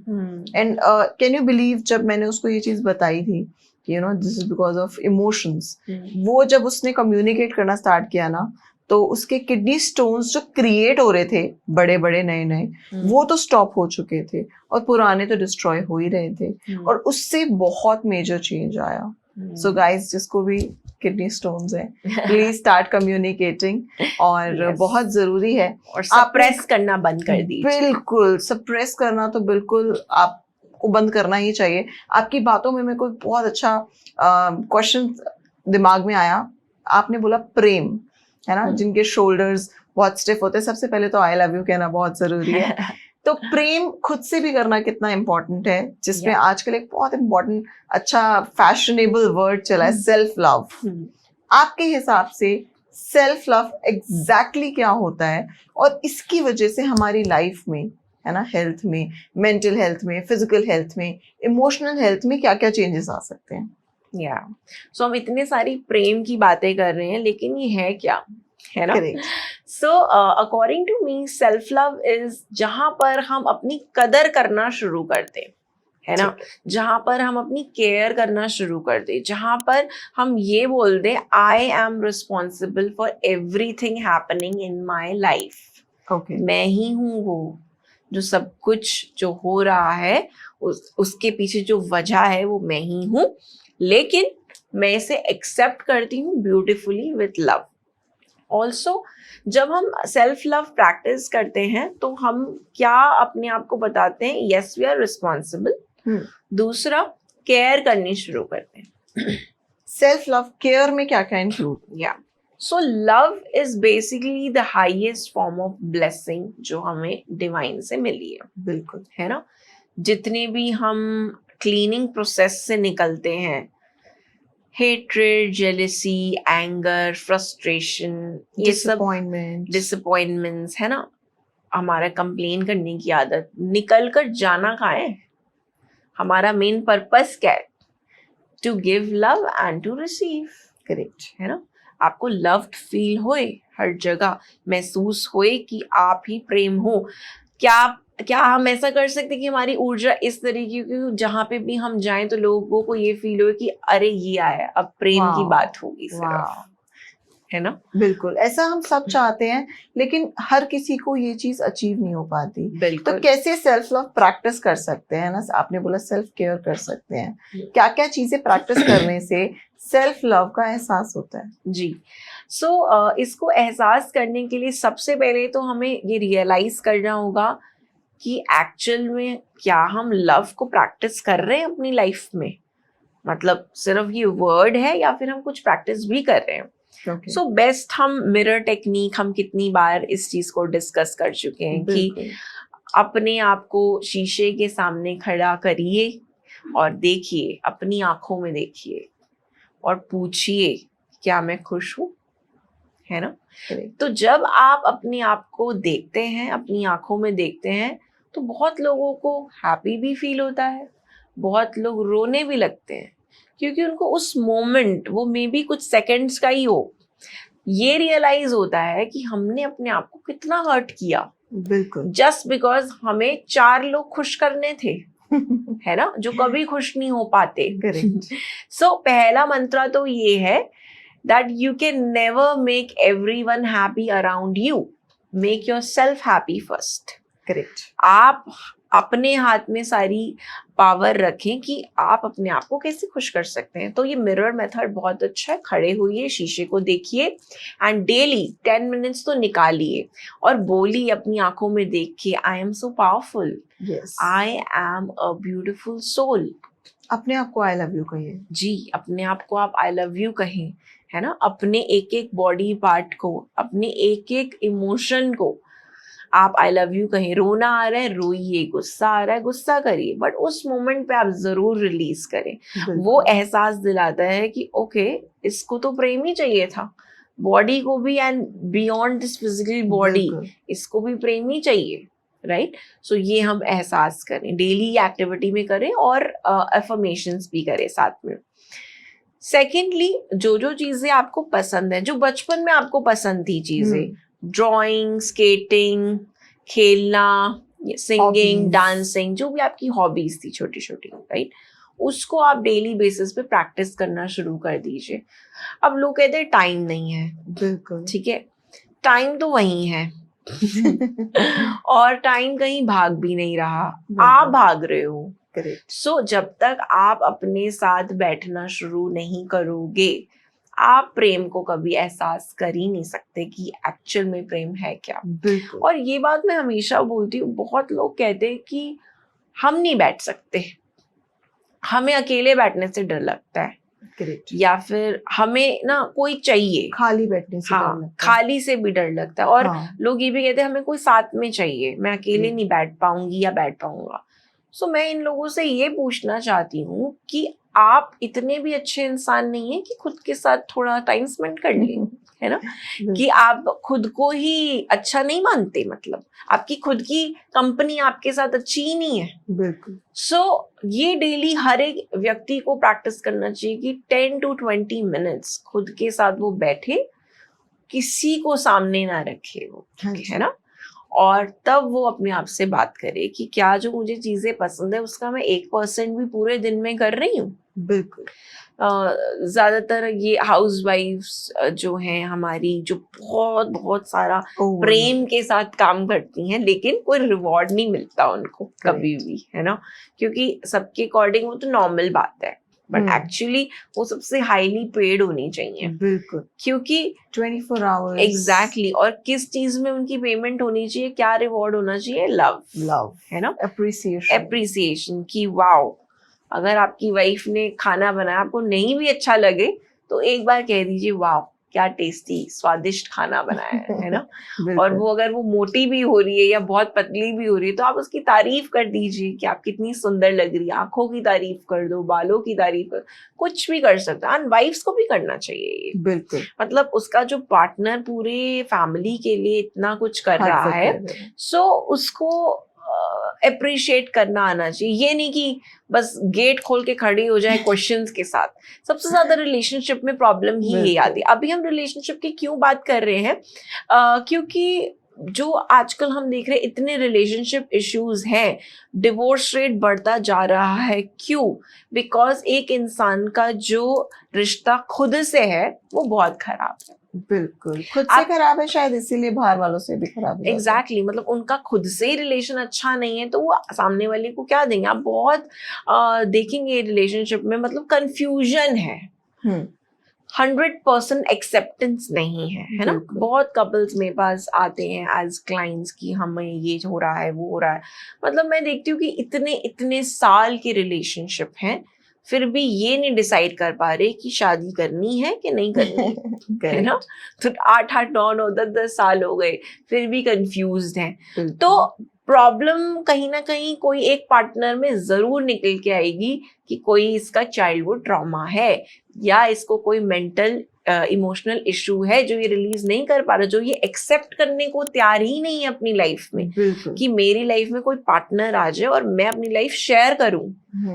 एंड कैन यू बिलीव, जब मैंने उसको ये चीज़ बताई थी कि this is because of emotions, वो जब उसने कम्युनिकेट करना स्टार्ट किया ना, तो उसके किडनी स्टोन्स जो क्रिएट हो रहे थे बड़े बड़े नए नए, वो तो स्टॉप हो चुके थे और पुराने तो डिस्ट्रॉय हो ही रहे थे, और उससे बहुत मेजर चेंज आया। सो गाइस, जिसको भी किडनी स्टोन्स है, प्लीज स्टार्ट कम्युनिकेटिंग, और बहुत जरूरी है। और सप्रेस करना बंद कर दीजिए। बिल्कुल, सप्रेस करना तो बिल्कुल आपको बंद करना ही चाहिए। आपकी बातों में मेरे को बहुत अच्छा क्वेश्चन दिमाग में आया। आपने बोला प्रेम, है ना, जिनके शोल्डर्स बहुत स्टिफ होते हैं, सबसे पहले तो आई लव यू कहना बहुत जरूरी है। तो प्रेम खुद से भी करना कितना इम्पोर्टेंट है, जिसमें आजकल एक बहुत इम्पोर्टेंट अच्छा फैशनेबल वर्ड चला है, सेल्फ लव। आपके हिसाब से सेल्फ लव एग्जैक्टली क्या होता है, और इसकी वजह से हमारी लाइफ में, है ना, हेल्थ में, मेंटल हेल्थ में, फिजिकल हेल्थ में, इमोशनल हेल्थ में क्या क्या चेंजेस आ सकते हैं? सो हम इतने सारी प्रेम की बातें कर रहे हैं, लेकिन ये है क्या, है ना। So according to me, self love is जहां पर हम अपनी कदर करना शुरू करते हैं, है ना, जहां पर हम अपनी केयर करना शुरू कर दे, जहां पर हम ये बोल दे I am responsible for everything happening in my life. Okay, मैं ही हूँ वो जो सब कुछ जो हो रहा है उसके पीछे जो वजह है वो मैं ही हूँ, लेकिन मैं इसे एक्सेप्ट करती हूँ ब्यूटिफुली विथ लव। ऑल्सो जब हम सेल्फ लव प्रैक्टिस करते हैं तो हम क्या अपने आप को बताते हैं, यस वी आर रिस्पॉन्सिबल। दूसरा, केयर करनी शुरू करते हैं। सेल्फ लव केयर में क्या क्या इंक्लूड? या so love is basically the highest form of blessing जो हमें डिवाइन से मिली है। बिल्कुल, है ना, जितने भी हम क्लीनिंग प्रोसेस से निकलते हैं, हेट्रेड, जेलसी, एंगर, फ्रस्ट्रेशन, ये सब डिसअपॉइंटमेंट्स, है ना, हमारा कंप्लेन करने की आदत, निकल कर जाना कहाँ है? हमारा मेन पर्पस क्या है? To give love and to receive. Correct, है ना, आपको लव्ड फील होए, हर जगह महसूस होए कि आप ही प्रेम हो। क्या हम ऐसा कर सकते कि हमारी ऊर्जा इस तरीके की जहां पे भी हम जाएं तो लोगों को ये फील हो कि अरे ये आया, अब प्रेम की बात होगी सिर्फ, है ना? बिल्कुल, ऐसा हम सब चाहते हैं, लेकिन हर किसी को ये चीज अचीव नहीं हो पाती। तो कैसे सेल्फ लव प्रैक्टिस कर सकते हैं ना? आपने बोला सेल्फ केयर कर सकते हैं, क्या क्या चीजें प्रैक्टिस करने से सेल्फ लव का एहसास होता है? जी, सो इसको एहसास करने के लिए सबसे पहले तो हमें ये रियलाइज करना होगा कि एक्चुअल में क्या हम लव को प्रैक्टिस कर रहे हैं अपनी लाइफ में, मतलब सिर्फ ये वर्ड है या फिर हम कुछ प्रैक्टिस भी कर रहे हैं। सो बेस्ट हम मिरर टेक्निक, हम कितनी बार इस चीज को डिस्कस कर चुके हैं कि अपने आप को शीशे के सामने खड़ा करिए और देखिए, अपनी आंखों में देखिए और पूछिए क्या मैं खुश हूँ, है ना? तो जब आप अपने आप को देखते हैं, अपनी आंखों में देखते हैं, तो बहुत लोगों को हैप्पी भी फील होता है, बहुत लोग रोने भी लगते हैं, क्योंकि उनको उस मोमेंट, वो मे बी कुछ सेकंड्स का ही हो, ये रियलाइज होता है कि हमने अपने आप को कितना हर्ट किया, बिल्कुल, जस्ट बिकॉज हमें 4 लोग खुश करने थे, है ना, जो कभी खुश नहीं हो पाते। सो पहला मंत्र तो ये है that you can never make everyone happy around you. Make yourself happy first. Correct. आप अपने हाथ में सारी पावर रखें कि आप अपने आप को कैसे खुश कर सकते हैं। तो ये मिरर मेथड बहुत अच्छा है। खड़े होइए, शीशे को देखिए एंड डेली 10 मिनट्स तो निकालिए और बोलिए अपनी आंखों में देख के, I am so powerful, I am a beautiful soul. अपने आप को आई लव यू कहिए। जी, अपने आप को आप आई लव यू कहें, है ना, अपने एक एक बॉडी पार्ट को, अपने एक एक इमोशन को आप आई लव यू कहें। रोना आ रहा है, रोइए, गुस्सा आ रहा है, गुस्सा करिए, बट उस मोमेंट पे आप जरूर रिलीज करें। वो एहसास दिलाता है कि ओके, इसको तो प्रेम ही चाहिए था, बॉडी को भी, and beyond this physical body, इसको भी प्रेम ही चाहिए, राइट? सो ये हम एहसास करें, डेली एक्टिविटी में करें और अफर्मेशंस भी करें साथ में। सेकेंडली, जो जो चीजें आपको पसंद है, जो बचपन में आपको पसंद थी चीजें, ड्राइंग, स्केटिंग, खेलना, सिंगिंग, डांसिंग, जो भी आपकी हॉबीज थी छोटी छोटी, राइट, उसको आप डेली बेसिस पे प्रैक्टिस करना शुरू कर दीजिए। अब लोग कहते हैं टाइम नहीं है, बिल्कुल ठीक है, टाइम तो वही है और टाइम कहीं भाग भी नहीं रहा, आप भाग रहे हो। सो जब तक आप अपने साथ बैठना शुरू नहीं करोगे, आप प्रेम को कभी एहसास कर ही नहीं सकते कि एक्चुअल में प्रेम है क्या। और ये बात मैं हमेशा बोलती हूँ, बहुत लोग कहते हैं कि हम नहीं बैठ सकते, हमें अकेले बैठने से डर लगता है, या फिर हमें ना कोई चाहिए, खाली बैठने से डर लगता है, खाली से भी डर लगता है। और लोग ये भी कहते हैं हमें कोई साथ में चाहिए, मैं अकेले नहीं बैठ पाऊंगी या बैठ पाऊंगा। सो मैं इन लोगों से ये पूछना चाहती हूँ कि आप इतने भी अच्छे इंसान नहीं है कि खुद के साथ थोड़ा टाइम स्पेंड कर लें, है ना, कि आप खुद को ही अच्छा नहीं मानते, मतलब आपकी खुद की कंपनी आपके साथ अच्छी ही नहीं है। बिल्कुल। सो ये डेली हर एक व्यक्ति को प्रैक्टिस करना चाहिए कि 10 to 20 मिनट्स खुद के साथ वो बैठे, किसी को सामने ना रखे वो, है ना, और तब वो अपने आप से बात करे कि क्या जो मुझे चीजें पसंद है उसका मैं 1% भी पूरे दिन में कर रही हूँ। बिल्कुल। ज्यादातर ये हाउसवाइफ्स जो हैं हमारी, जो बहुत बहुत सारा ओह, प्रेम के साथ काम करती हैं, लेकिन कोई रिवॉर्ड नहीं मिलता उनको कभी भी, है ना, क्योंकि सबके अकॉर्डिंग वो तो नॉर्मल बात है, बट एक्चुअली वो सबसे हाईली पेड होनी चाहिए, बिल्कुल, क्योंकि 24 आवर्स। एग्जैक्टली और किस चीज में उनकी पेमेंट होनी चाहिए, क्या रिवॉर्ड होना चाहिए, लव, लव, है ना, अप्रिसिएशन। एप्रिसिएशन की वाओ, अगर आपकी वाइफ ने खाना बनाया आपको नहीं भी अच्छा लगे तो एक बार कह दीजिए वाह क्या टेस्टी स्वादिष्ट खाना बनाया है ना। और वो अगर वो मोटी भी हो रही है या बहुत पतली भी हो रही है तो आप उसकी तारीफ कर दीजिए कि आप कितनी सुंदर लग रही है, आंखों की तारीफ कर दो, बालों की तारीफ कर, कुछ भी कर सकते हैं, वाइफ्स को भी करना चाहिए ये। बिल्कुल, मतलब उसका जो पार्टनर पूरे फैमिली के लिए इतना कुछ कर रहा है, सो उसको अप्रिशिएट करना आना चाहिए। ये नहीं कि बस गेट खोल के खड़ी हो जाए क्वेश्चंस के साथ। सबसे ज्यादा रिलेशनशिप में प्रॉब्लम ही ये आती है। अभी हम रिलेशनशिप की क्यों बात कर रहे हैं, क्योंकि जो आजकल हम देख रहे हैं इतने रिलेशनशिप इश्यूज हैं, डिवोर्स रेट बढ़ता जा रहा है, क्यों? बिकॉज एक इंसान का जो रिश्ता खुद से है वो बहुत खराब है। बिल्कुल, खुद से खराब है, शायद इसीलिए बाहर वालों से भी खराब है। एग्जैक्टली, मतलब उनका खुद से ही रिलेशन अच्छा नहीं है तो वो सामने वाले को क्या देंगे। आप बहुत देखेंगे रिलेशनशिप में, मतलब कंफ्यूजन है, 100% एक्सेप्टेंस नहीं है ना। बहुत कपल्स मेरे पास आते हैं एज क्लाइंट्स कि हमें ये हो रहा है वो हो रहा है, मतलब मैं देखती हूँ कि इतने इतने साल के रिलेशनशिप हैं फिर भी ये नहीं डिसाइड कर पा रहे कि शादी करनी है कि नहीं करनी है ना। तो 8-8 9-9 10-10 साल हो गए फिर भी कंफ्यूज्ड हैं। तो प्रॉब्लम कहीं ना कहीं कोई एक पार्टनर में जरूर निकल के आएगी कि कोई इसका चाइल्डहुड ट्रॉमा है या इसको कोई मेंटल इमोशनल इशू है जो ये रिलीज नहीं कर पा रहा, जो ये एक्सेप्ट करने को तैयार ही नहीं है अपनी लाइफ में कि मेरी लाइफ में कोई पार्टनर आ जाए और मैं अपनी लाइफ शेयर करूं।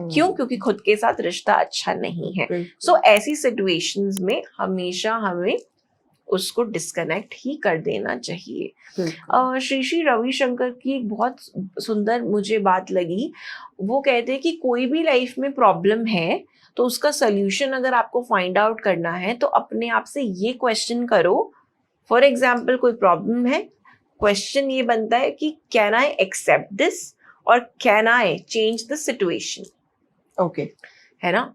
क्यों? क्योंकि खुद के साथ रिश्ता अच्छा नहीं है। सो ऐसी सिचुएशंस में हमेशा हमें उसको डिस्कनेक्ट ही कर देना चाहिए। श्री श्री रविशंकर की एक बहुत सुंदर मुझे बात लगी, वो कहते हैं कि कोई भी लाइफ में प्रॉब्लम है तो उसका सोल्यूशन अगर आपको फाइंड आउट करना है तो अपने आप से ये क्वेश्चन करो। फॉर एग्जाम्पल कोई प्रॉब्लम है, क्वेश्चन ये बनता है कि कैन आई एक्सेप्ट दिस और can I change the situation. Okay, है ना।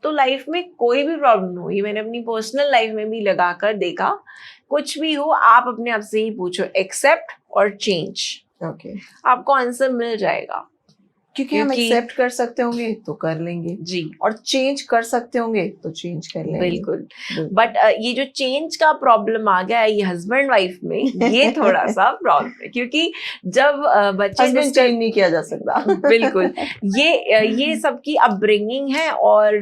तो लाइफ में कोई भी प्रॉब्लम हो, ये मैंने अपनी पर्सनल लाइफ में भी लगा कर देखा, कुछ भी हो आप अपने आप से ही पूछो एक्सेप्ट और चेंज। ओके, आपको आंसर मिल जाएगा। क्योंकि हम एक्सेप्ट कर सकते होंगे तो कर लेंगे जी, और चेंज कर सकते होंगे तो चेंज कर लेंगे। बिल्कुल। बट ये जो चेंज का प्रॉब्लम आ गया है ये हस्बैंड वाइफ में, ये थोड़ा सा प्रॉब्लम है, क्योंकि जब बच्चे चेंज नहीं किया जा सकता बिल्कुल, ये सबकी अपब्रिंगिंग है और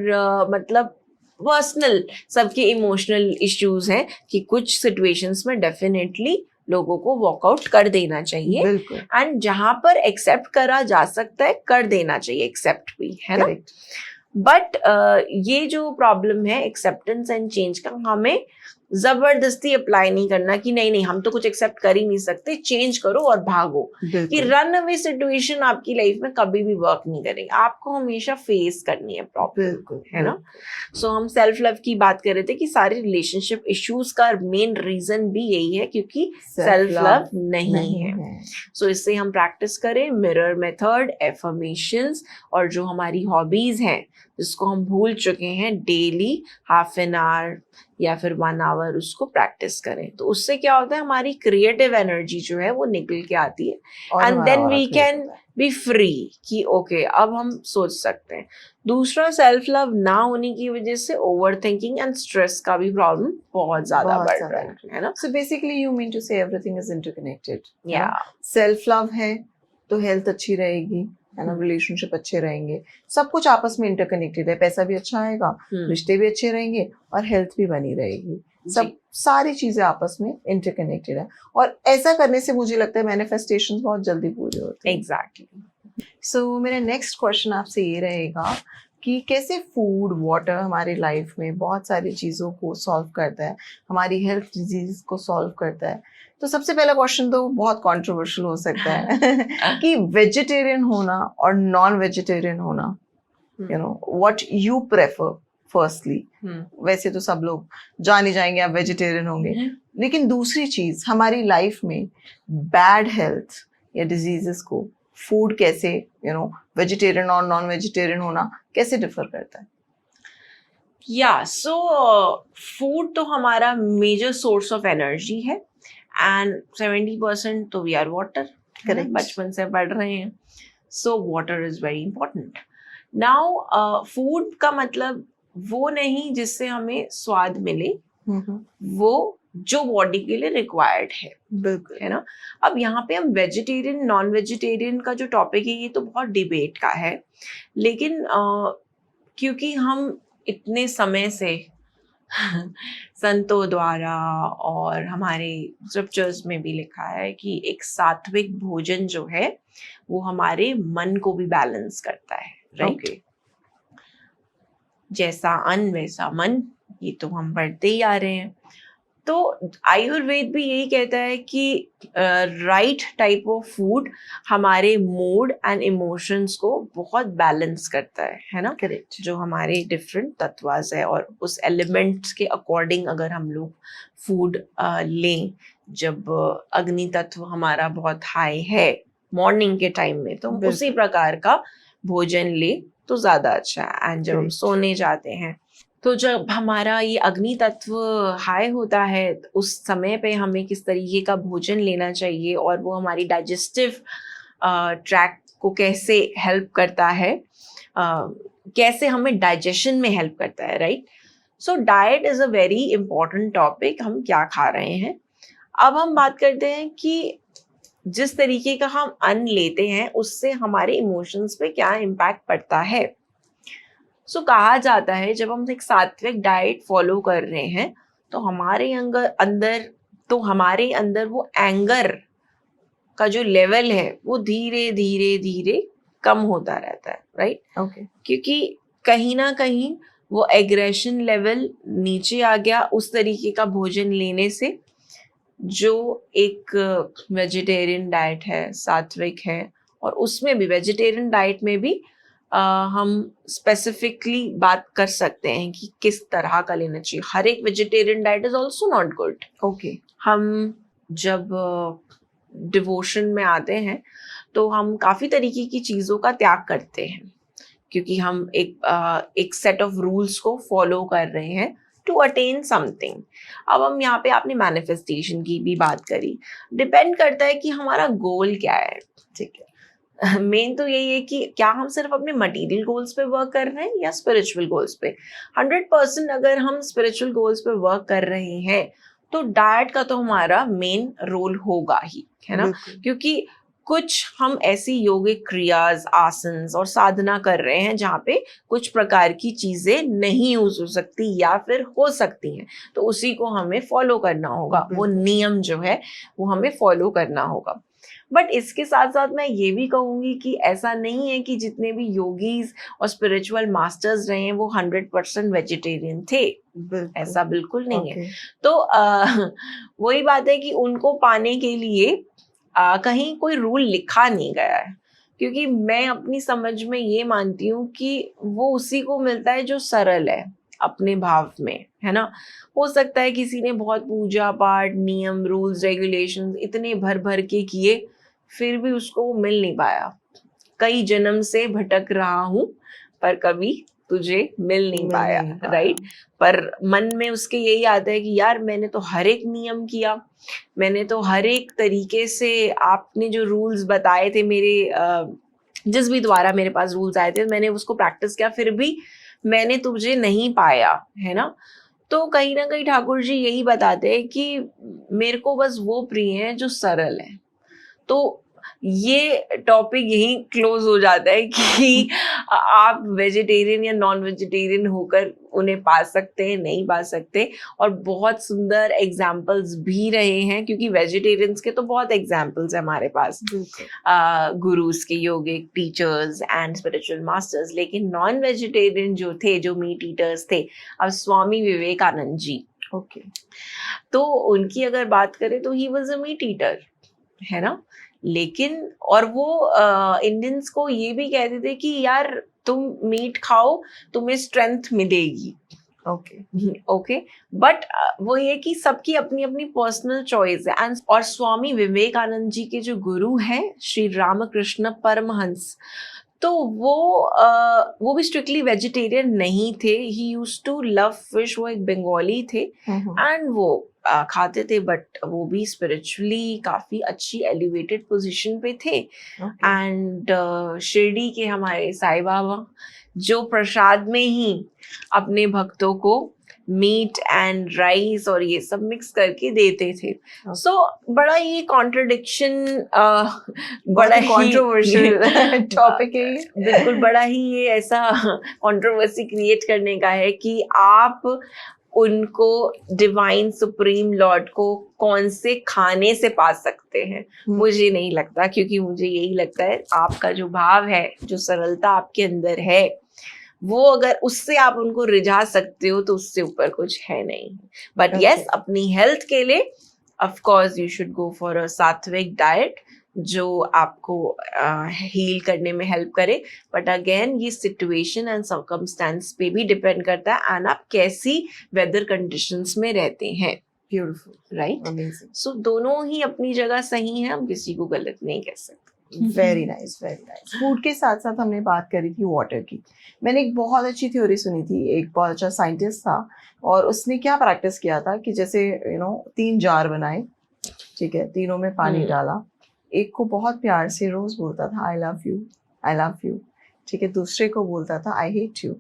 मतलब पर्सनल सबके इमोशनल इश्यूज हैं कि कुछ सिचुएशंस में डेफिनेटली लोगों को वॉकआउट कर देना चाहिए। एंड जहां पर एक्सेप्ट करा जा सकता है कर देना चाहिए, एक्सेप्ट भी, है ना। बट ये जो प्रॉब्लम है एक्सेप्टेंस एंड चेंज का, हमें जबरदस्ती अप्लाई नहीं करना कि नहीं नहीं हम तो कुछ एक्सेप्ट कर ही नहीं सकते, चेंज करो और भागो। कि रन अवे सिचुएशन आपकी लाइफ में कभी भी वर्क नहीं करेगी, आपको हमेशा फेस करनी है प्रॉब्लम, है ना। सो हम सेल्फ लव की बात कर रहे थे कि सारे रिलेशनशिप इश्यूज का मेन रीजन भी यही है क्योंकि सेल्फ लव नहीं है। सो इससे हम प्रैक्टिस करें मिरर मेथड, एफर्मेशंस, और जो हमारी हॉबीज हैं जिसको हम भूल चुके हैं, डेली हाफ एन आवर या फिर 1 आवर उसको प्रैक्टिस करें। तो उससे क्या होता है, हमारी क्रिएटिव एनर्जी जो है वो निकल के आती है and then we can be free कि ओके अब हम सोच सकते हैं। दूसरा, सेल्फ लव ना होने की वजह से ओवर थिंकिंग एंड स्ट्रेस का भी प्रॉब्लम बहुत ज्यादा बढ़ रहा है ना। So basically you mean to say everything is interconnected. या सेल्फ लव है तो हेल्थ अच्छी रहेगी, है ना, रिलेशनशिप अच्छे रहेंगे, सब कुछ आपस में इंटरकनेक्टेड है, पैसा भी अच्छा आएगा, रिश्ते भी अच्छे रहेंगे और हेल्थ भी बनी रहेगी, सब सारी चीजें आपस में इंटरकनेक्टेड है। और ऐसा करने से मुझे लगता है मैनिफेस्टेशंस बहुत जल्दी पूरे होते हैं। एग्जैक्टली। सो मेरा नेक्स्ट क्वेश्चन आपसे ये रहेगा कि कैसे फूड वाटर हमारे लाइफ में बहुत सारी चीज़ों को सॉल्व करता है, हमारी हेल्थ डिजीज को सॉल्व करता है। तो सबसे पहला क्वेश्चन तो बहुत कंट्रोवर्शियल हो सकता है कि वेजिटेरियन होना और नॉन वेजिटेरियन होना, you know what you prefer firstly. वैसे तो सब लोग जान ही जाएंगे आप वेजिटेरियन होंगे, लेकिन दूसरी चीज हमारी लाइफ में बैड हेल्थ या डिजीजेस को फूड कैसे, यू नो, वेजिटेरियन और नॉन वेजिटेरियन होना कैसे डिफर करता है? या सो फूड तो हमारा मेजर सोर्स ऑफ एनर्जी है एंड 70% तो वी आर वाटर, Correct. बचपन से पढ़ रहे हैं। So water is very important. Now food का मतलब वो नहीं जिससे हमें स्वाद मिले, वो जो बॉडी के लिए रिक्वायर्ड है, बिल्कुल है ना। अब यहाँ पे हम वेजिटेरियन नॉन वेजिटेरियन का जो टॉपिक है ये तो बहुत डिबेट का है, लेकिन क्योंकि हम इतने समय से संतों द्वारा और हमारे स्क्रिप्चर्स में भी लिखा है कि एक सात्विक भोजन जो है वो हमारे मन को भी बैलेंस करता है, राइट। Okay. जैसा अन्न वैसा मन, ये तो हम पढ़ते ही आ रहे हैं। तो आयुर्वेद भी यही कहता है कि राइट टाइप ऑफ फूड हमारे मूड एंड इमोशंस को बहुत बैलेंस करता है ना। करेक्ट। जो हमारे डिफरेंट तत्वास है और उस एलिमेंट्स के अकॉर्डिंग अगर हम लोग फूड लें, जब अग्नि तत्व हमारा बहुत हाई है मॉर्निंग के टाइम में, तो हम बिल्कुल। उसी प्रकार का भोजन ले तो ज्यादा अच्छा है। एंड जब हम Correct. सोने जाते हैं तो जब हमारा ये अग्नि तत्व हाई होता है, उस समय पे हमें किस तरीके का भोजन लेना चाहिए और वो हमारी डाइजेस्टिव ट्रैक को कैसे हेल्प करता है, कैसे हमें डाइजेशन में हेल्प करता है, right. So diet is a very important topic, हम क्या खा रहे हैं। अब हम बात करते हैं कि जिस तरीके का हम अन्न लेते हैं उससे हमारे इमोशंस पे क्या इम्पैक्ट पड़ता है। सो कहा जाता है जब हम एक सात्विक डाइट फॉलो कर रहे हैं तो हमारे अंदर वो एंगर का जो लेवल है वो धीरे धीरे धीरे कम होता रहता है, राइट। ओके। क्योंकि कहीं ना कहीं वो एग्रेशन लेवल नीचे आ गया उस तरीके का भोजन लेने से, जो एक वेजिटेरियन डाइट है, सात्विक है। और उसमें भी वेजिटेरियन डाइट में भी हम स्पेसिफिकली बात कर सकते हैं कि किस तरह का लेना चाहिए। हर एक vegetarian diet is also not good. Okay. हम जब डिवोशन में आते हैं तो हम काफ़ी तरीके की चीज़ों का त्याग करते हैं, क्योंकि हम एक सेट ऑफ रूल्स को फॉलो कर रहे हैं टू अटेन समथिंग। अब हम यहाँ पे आपने मैनिफेस्टेशन की भी बात करी, डिपेंड करता है कि हमारा गोल क्या है, ठीक है। मेन तो यही है कि क्या हम सिर्फ अपने मटेरियल गोल्स पे वर्क कर रहे हैं या स्पिरिचुअल गोल्स पे। 100% अगर हम स्पिरिचुअल गोल्स पे वर्क कर रहे हैं तो डाइट का तो हमारा मेन रोल होगा ही, है ना। क्योंकि कुछ हम ऐसी योगिक क्रियाज, आसन्स और साधना कर रहे हैं जहाँ पे कुछ प्रकार की चीजें नहीं यूज हो सकती या फिर हो सकती हैं, तो उसी को हमें फॉलो करना होगा। वो नियम जो है वो हमें फॉलो करना होगा। बट इसके साथ साथ मैं ये भी कहूँगी कि ऐसा नहीं है कि जितने भी योगीज और स्पिरिचुअल मास्टर्स रहे हैं वो 100% वेजिटेरियन थे, ऐसा बिल्कुल नहीं है। तो वही बात है कि उनको पाने के लिए कहीं कोई रूल लिखा नहीं गया है, क्योंकि मैं अपनी समझ में ये मानती हूँ कि वो उसी को मिलता है जो सरल है अपने भाव में, है ना। हो सकता है किसी ने बहुत पूजा पाठ, नियम, रूल्स, रेगुलेशंस इतने भर भर के किए, फिर भी उसको वो मिल नहीं पाया। कई जन्म से भटक रहा हूँ पर कभी तुझे मिल नहीं पाया, राइट। पर मन में उसके यही आता है कि यार मैंने तो हर एक नियम किया, मैंने तो हर एक तरीके से आपने जो रूल्स बताए थे मेरे जिस भी द्वारा मेरे पास रूल्स आए थे मैंने उसको प्रैक्टिस किया, फिर भी मैंने तुझे नहीं पाया, है ना। तो कहीं ना कहीं ठाकुर जी यही बताते हैं कि मेरे को बस वो प्रिय है जो सरल है। तो ये टॉपिक यहीं क्लोज हो जाता है कि आप वेजिटेरियन या नॉन वेजिटेरियन होकर उन्हें पा सकते हैं, नहीं पा सकते। और बहुत सुंदर एग्जाम्पल्स भी रहे हैं, क्योंकि वेजिटेरियंस के तो बहुत एग्जाम्पल्स हैं हमारे पास, गुरुज के, योगिक टीचर्स एंड स्पिरिचुअल मास्टर्स। लेकिन नॉन वेजिटेरियन जो थे, जो मीट ईटर्स थे, अब स्वामी विवेकानंद जी, ओके, तो उनकी अगर बात करें तो he was a meat eater, है ना। लेकिन और वो इंडियंस को ये भी कहते थे कि यार तुम मीट खाओ, तुम्हें स्ट्रेंथ मिलेगी। ओके, बट वो ये कि सबकी अपनी अपनी पर्सनल चॉइस है। एंड और स्वामी विवेकानंद जी के जो गुरु हैं श्री रामकृष्ण परमहंस, तो वो भी स्ट्रिक्टली वेजिटेरियन नहीं थे। He used to love fish, वो एक बंगाली थे एंड वो खाते थे, बट वो भी स्पिरिचुअली काफी अच्छी एलिवेटेड पोजीशन पे थे। एंड शिरडी के हमारे साईं बाबा जो प्रसाद में ही अपने भक्तों को मीट एंड राइस और ये सब मिक्स करके देते थे। सो बड़ा ये कॉन्ट्रडिक्शन, बड़ा ही कंट्रोवर्शियल टॉपिक है ये। बिल्कुल, बड़ा ही ये ऐसा कंट्रोवर्सी क्रिएट करने का है कि आप उनको डिवाइन सुप्रीम लॉर्ड को कौन से खाने से पा सकते हैं। मुझे नहीं लगता, क्योंकि मुझे यही लगता है आपका जो भाव है, जो सरलता आपके अंदर है, वो अगर उससे आप उनको रिझा सकते हो तो उससे ऊपर कुछ है नहीं। बट यस, अपनी हेल्थ के लिए of course you should go for a सात्विक डाइट जो आपको हील करने में हेल्प करे। बट अगेन ये सिचुएशन एंड सर्कमस्टेंस पे भी डिपेंड करता है, एंड आप कैसी वेदर कंडीशंस में रहते हैं। Beautiful, right. सो दोनों ही अपनी जगह सही है, हम किसी को गलत नहीं कह सकते। Very nice, very nice. Food के साथ साथ हमने बात करी थी वाटर की। मैंने एक बहुत अच्छी थ्योरी सुनी थी, एक बहुत अच्छा साइंटिस्ट था और उसने क्या प्रैक्टिस किया था कि जैसे 3 जार बनाए, ठीक है, तीनों में पानी डाला, एक को बहुत प्यार से रोज बोलता था I love you, I love you, ठीक है, दूसरे को बोलता था आई हेट यू,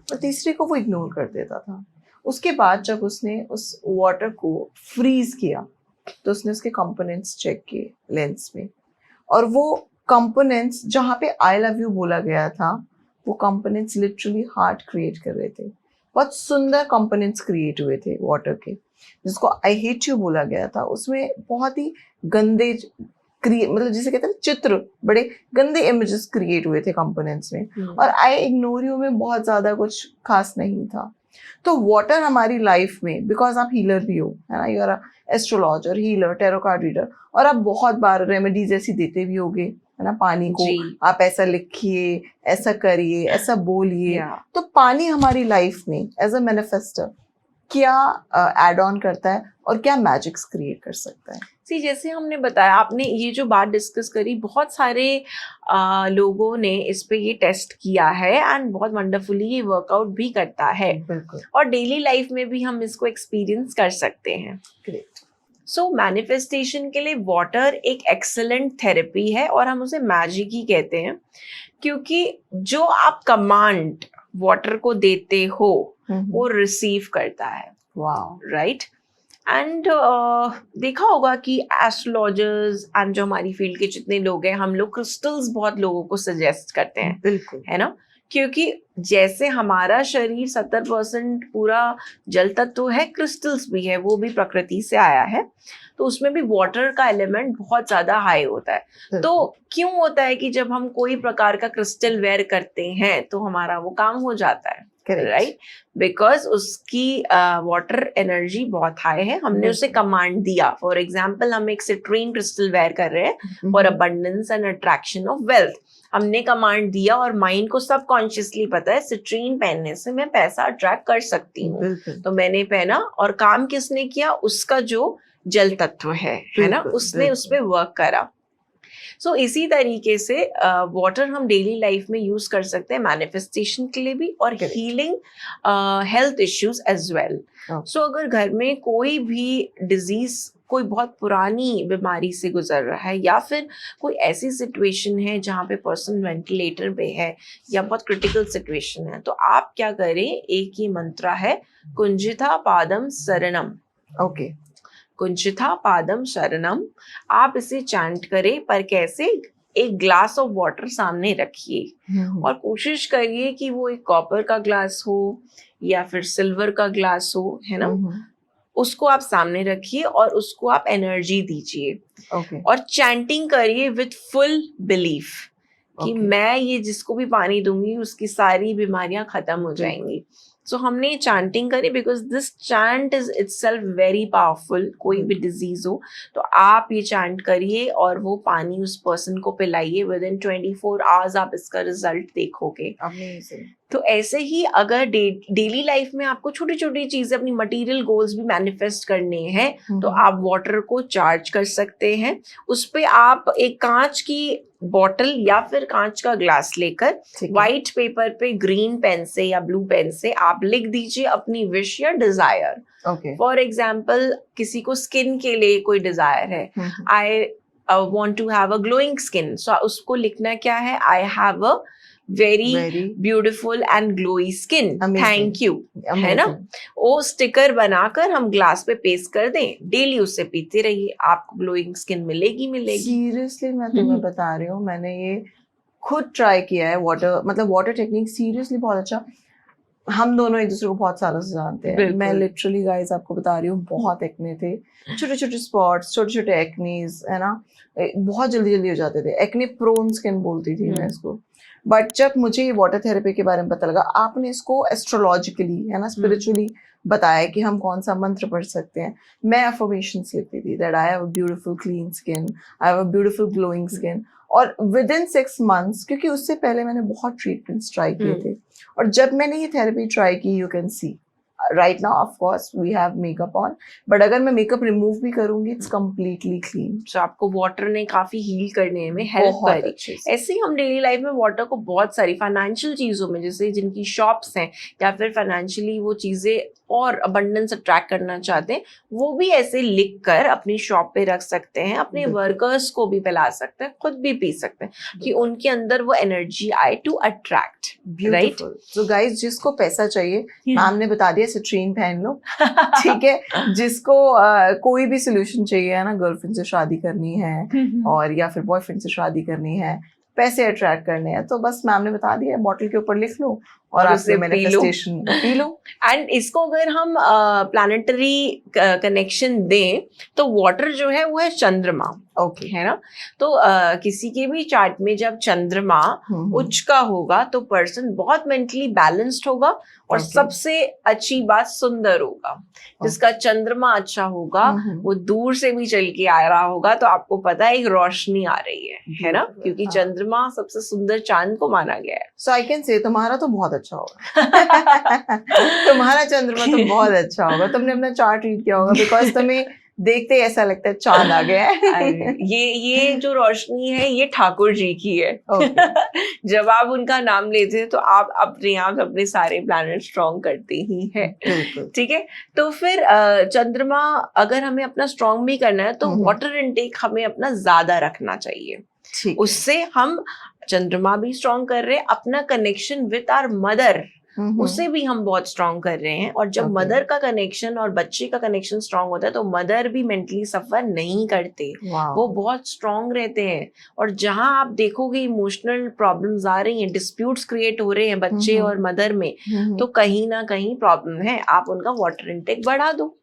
और तीसरे को वो इग्नोर कर देता था। उसके बाद जब उसने उस वाटर को फ्रीज किया तो उसने उसके कंपोनेंट्स चेक किए लेंस में, और वो कंपोनेंट्स जहाँ पे आई लव यू बोला गया था, वो कंपोनेंट्स लिटरली हार्ट क्रिएट कर रहे थे। बहुत सुंदर कंपोनेंट्स क्रिएट हुए थे वाटर के। जिसको आई हेट यू बोला गया था उसमें बहुत ही गंदे मतलब जिसे कहते हैं चित्र, बड़े गंदे इमेजेस क्रिएट हुए थे कंपोनेंट्स में। और आई इग्नोर यू में बहुत ज्यादा कुछ खास नहीं था। तो वाटर हमारी लाइफ में, बिकॉज आप हीलर भी हो, है ना, you are astrologer, healer, tarot card reader, और आप बहुत बार रेमेडीज ऐसी देते भी होगे, है ना, पानी को आप ऐसा लिखिए, ऐसा करिए, ऐसा बोलिए। तो पानी हमारी लाइफ में एज अ मैनिफेस्टर क्या एड ऑन करता है और क्या मैजिक्स क्रिएट कर सकता है? सी, जैसे हमने बताया, आपने ये जो बात डिस्कस करी, बहुत सारे लोगों ने इस पे ये टेस्ट किया है एंड बहुत वंडरफुली ये वर्कआउट भी करता है। बिल्कुल। और डेली लाइफ में भी हम इसको एक्सपीरियंस कर सकते हैं। ग्रेट। सो मैनिफेस्टेशन के लिए वाटर एक एक्सेलेंट थेरेपी है, और हम उसे मैजिक ही कहते हैं, क्योंकि जो आप कमांड वाटर को देते हो वो रिसीव करता है। Wow, right. एंड देखा होगा कि एस्ट्रोलॉजर्स एंड जो हमारी फील्ड के जितने लोग हैं, हम लोग क्रिस्टल्स बहुत लोगों को सजेस्ट करते हैं। बिल्कुल, है ना, क्योंकि जैसे हमारा शरीर 70% पूरा जल तत्व है, क्रिस्टल्स भी है, वो भी प्रकृति से आया है, तो उसमें भी वाटर का एलिमेंट बहुत ज्यादा हाई होता है। तो क्यों होता है कि जब हम कोई प्रकार का क्रिस्टल वेयर करते हैं तो हमारा वो काम हो जाता है, राइट? बिकॉज उसकी वाटर एनर्जी बहुत हाई है, हमने उसे कमांड दिया। फॉर एग्जाम्पल, हम एक सिट्रीन क्रिस्टल वेयर कर रहे हैं for abundance and attraction of wealth. हमने कमांड दिया और माइंड को सबकॉन्शियसली पता है सिट्रीन पहनने से मैं पैसा अट्रैक्ट कर सकती हूँ, तो मैंने पहना। और काम किसने किया? उसका जो जल तत्व है ना, उसने उस पर वर्क करा। सो इसी तरीके से वाटर हम डेली लाइफ में यूज कर सकते हैं मैनिफेस्टेशन के लिए भी, और healing health issues as well. So अगर घर में कोई भी डिजीज, कोई बहुत पुरानी बीमारी से गुजर रहा है, या फिर कोई ऐसी सिचुएशन है जहाँ पे पर्सन वेंटिलेटर पे है या बहुत क्रिटिकल सिचुएशन है, तो आप क्या करें, एक ही मंत्र है, कुंजिता पादम शरणम। ओके। कुंचिता पादम शरणम, आप इसे चैंट करें, पर कैसे, एक ग्लास ऑफ वाटर सामने रखिए और कोशिश करिए कि वो एक कॉपर का ग्लास हो या फिर सिल्वर का ग्लास हो, है ना, उसको आप सामने रखिए और उसको आप एनर्जी दीजिए और चैंटिंग करिए विथ फुल बिलीफ कि मैं ये जिसको भी पानी दूंगी उसकी सारी बीमारियां खत्म हो जाएंगी। सो हमने चैंटिंग करी because this chant is itself very powerful. कोई भी डिजीज हो तो आप ये चैंट करिए और वो पानी उस पर्सन को पिलाइए, विद इन 24 आवर्स आप इसका रिजल्ट देखोगे। तो ऐसे ही अगर डेली लाइफ में आपको छोटी छोटी चीजें, अपनी मटेरियल गोल्स भी मैनिफेस्ट करने हैं तो आप वाटर को चार्ज कर सकते हैं। उस पे आप एक कांच की बॉटल या फिर कांच का ग्लास लेकर व्हाइट पेपर पे ग्रीन पेन से या ब्लू पेन से आप लिख दीजिए अपनी विश या डिजायर। फॉर एग्जाम्पल किसी को स्किन के लिए कोई डिजायर है, आई want to have a glowing skin, so उसको लिखना क्या है, I have a very beautiful and glowy skin, thank you, है ना। वो स्टिकर बनाकर हम ग्लास पे पेस्ट कर दें, डेली उससे पीते रहिए, आपको ग्लोइंग स्किन मिलेगी। सीरियसली मैं तुम्हें बता रही हूँ, मैंने ये खुद ट्राई किया है। वाटर टेक्निक सीरियसली बहुत अच्छा। हम दोनों एक दूसरे को बहुत सालों से जानते हैं। मैं लिटरली गाइस आपको बता रही हूँ, बहुत एक्ने थे, छोटे छोटे स्पॉट्स, छोटे छोटे एक्नीज, है ना, बहुत जल्दी जल्दी हो जाते थे। एक्ने प्रोन स्किन बोलती थी मैं इसको। बट जब मुझे ये वाटर थेरेपी के बारे में पता लगा, आपने इसको एस्ट्रोलॉजिकली, है ना, स्पिरिचुअली बताया कि हम कौन सा मंत्र पढ़ सकते हैं। मैं अफर्मेशंस लिखती थी that I have a beautiful clean skin, I have a beautiful glowing skin. और विद इन 6 months, क्योंकि उससे पहले मैंने बहुत ट्रीटमेंट्स ट्राई किए थे, और जब मैंने ये थेरेपी ट्राई की, you can see right now of course we have makeup on, but अगर मैं मेकअप रिमूव भी करूंगी इट्स कंप्लीटली क्लीन। सो आपको वाटर ने काफी हील करने में हेल्प करी। ऐसे ही हम डेली लाइफ में वाटर को बहुत सारी फाइनेंशियल चीजों में, जैसे जिनकी शॉप्स हैं या फिर फाइनेंशियली वो चीजें और अबंडेंस अट्रैक्ट करना चाहते हैं, वो भी ऐसे लिख कर अपनी शॉप पे रख सकते हैं, अपने वर्कर्स को भी पिला सकते हैं, खुद भी पी सकते हैं कि उनके अंदर वो एनर्जी आए to attract. Right. So guys, जिसको पैसा चाहिए, मैम ने बता दिया, सिट्रीन पहन लो, ठीक है। जिसको कोई भी सोल्यूशन चाहिए, है ना, गर्लफ्रेंड से शादी करनी है और या फिर बॉयफ्रेंड से शादी करनी है, पैसे अट्रैक्ट करने हैं, तो बस मैम ने बता दिया, बॉटल के ऊपर लिख लो और आपसे मैनिफेस्टेशन पी लो। एंड इसको अगर हम प्लानिटरी कनेक्शन दें तो वाटर जो है वो है चंद्रमा, है ना। तो किसी के भी चार्ट में जब चंद्रमा उच्च का होगा तो पर्सन बहुत मेंटली बैलेंस्ड होगा और सबसे अच्छी बात सुंदर होगा। जिसका चंद्रमा अच्छा होगा वो दूर से भी चल के आ रहा होगा तो आपको पता है एक रोशनी आ रही है ना, क्योंकि चंद्रमा सबसे सुंदर चांद को माना गया है। सो आई कैन से तुम्हारा तो बहुत अच्छा होगा। तुम्हारा चंद्रमा तो बहुत अच्छा होगा। तुमने अपना चार्ट रीड किया होगा, बिकॉज तुम्हें देखते ही ऐसा लगता है चांद आ गया है। ये जो रोशनी है ये ठाकुर जी की है। जब आप उनका नाम लेते हैं तो आप अपने आप अपने सारे प्लैनेट स्ट्रॉन्ग करते ही हैं, ठीक है। तो फिर चंद्रमा अगर हमें अपना स्ट्रॉन्ग भी करना है तो वाटर इनटेक हमें अपना ज्यादा रखना चाहिए। उससे हम चंद्रमा भी स्ट्रॉन्ग कर रहे हैं, अपना कनेक्शन विद आवर मदर उसे भी हम बहुत स्ट्रॉन्ग कर रहे हैं। और जब मदर का कनेक्शन और बच्चे का कनेक्शन स्ट्रॉन्ग होता है तो मदर भी मेंटली सफर नहीं करते, वो बहुत स्ट्रॉन्ग रहते हैं। और जहां आप देखोगे इमोशनल प्रॉब्लम्स आ रही हैं, डिस्प्यूट्स क्रिएट हो रहे हैं बच्चे और मदर में, तो कहीं ना कहीं प्रॉब्लम है। आप उनका वाटर इनटेक बढ़ा दो,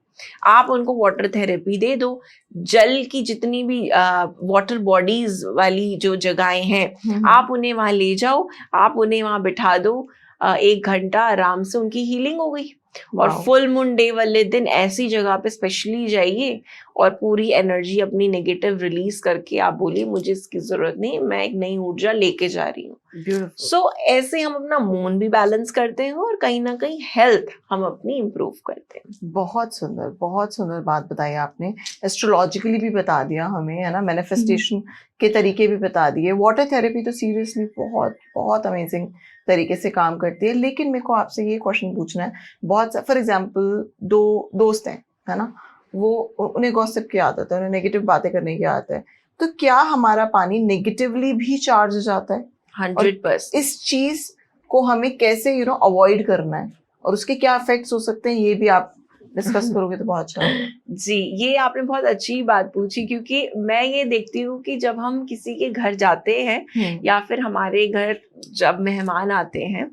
आप उनको वाटर थेरेपी दे दो। जल की जितनी भी वाटर बॉडीज वाली जो जगहें हैं आप उन्हें वहां ले जाओ, आप उन्हें वहां बिठा दो, 1 घंटा आराम से उनकी हीलिंग हो गई। और फुल मून डे वाले दिन ऐसी जगह पे स्पेशली जाइए और पूरी एनर्जी अपनी नेगेटिव रिलीज करके आप बोलिए मुझे इसकी जरूरत नहीं, मैं एक नई ऊर्जा लेके जा रही हूँ। सो ऐसे हम अपना मून भी बैलेंस करते हैं और कहीं ना कहीं हेल्थ हम अपनी इम्प्रूव करते हैं। बहुत सुंदर बात बताई आपने। एस्ट्रोलॉजिकली भी बता दिया हमें, है ना, मैनिफेस्टेशन के तरीके भी बता दिए। वाटर थेरेपी तो सीरियसली बहुत बहुत अमेजिंग तरीके से काम करती है। लेकिन मेरे को आपसे ये क्वेश्चन पूछना है, बहुत फॉर एग्जाम्पल 2 दोस्त हैं, है ना, वो उन्हें गॉसिप की आदत है, उन्हें नेगेटिव बातें करने की आदत है, तो क्या हमारा पानी नेगेटिवली भी चार्ज हो जाता है? 100%। इस चीज को हमें कैसे अवॉइड करना है और उसके क्या इफेक्ट्स हो सकते हैं, ये भी आप डिस्कस करोगे तो बहुत अच्छा होगा। जी, ये आपने बहुत अच्छी बात पूछी, क्योंकि मैं ये देखती हूँ कि जब हम किसी के घर जाते हैं या फिर हमारे घर जब मेहमान आते हैं,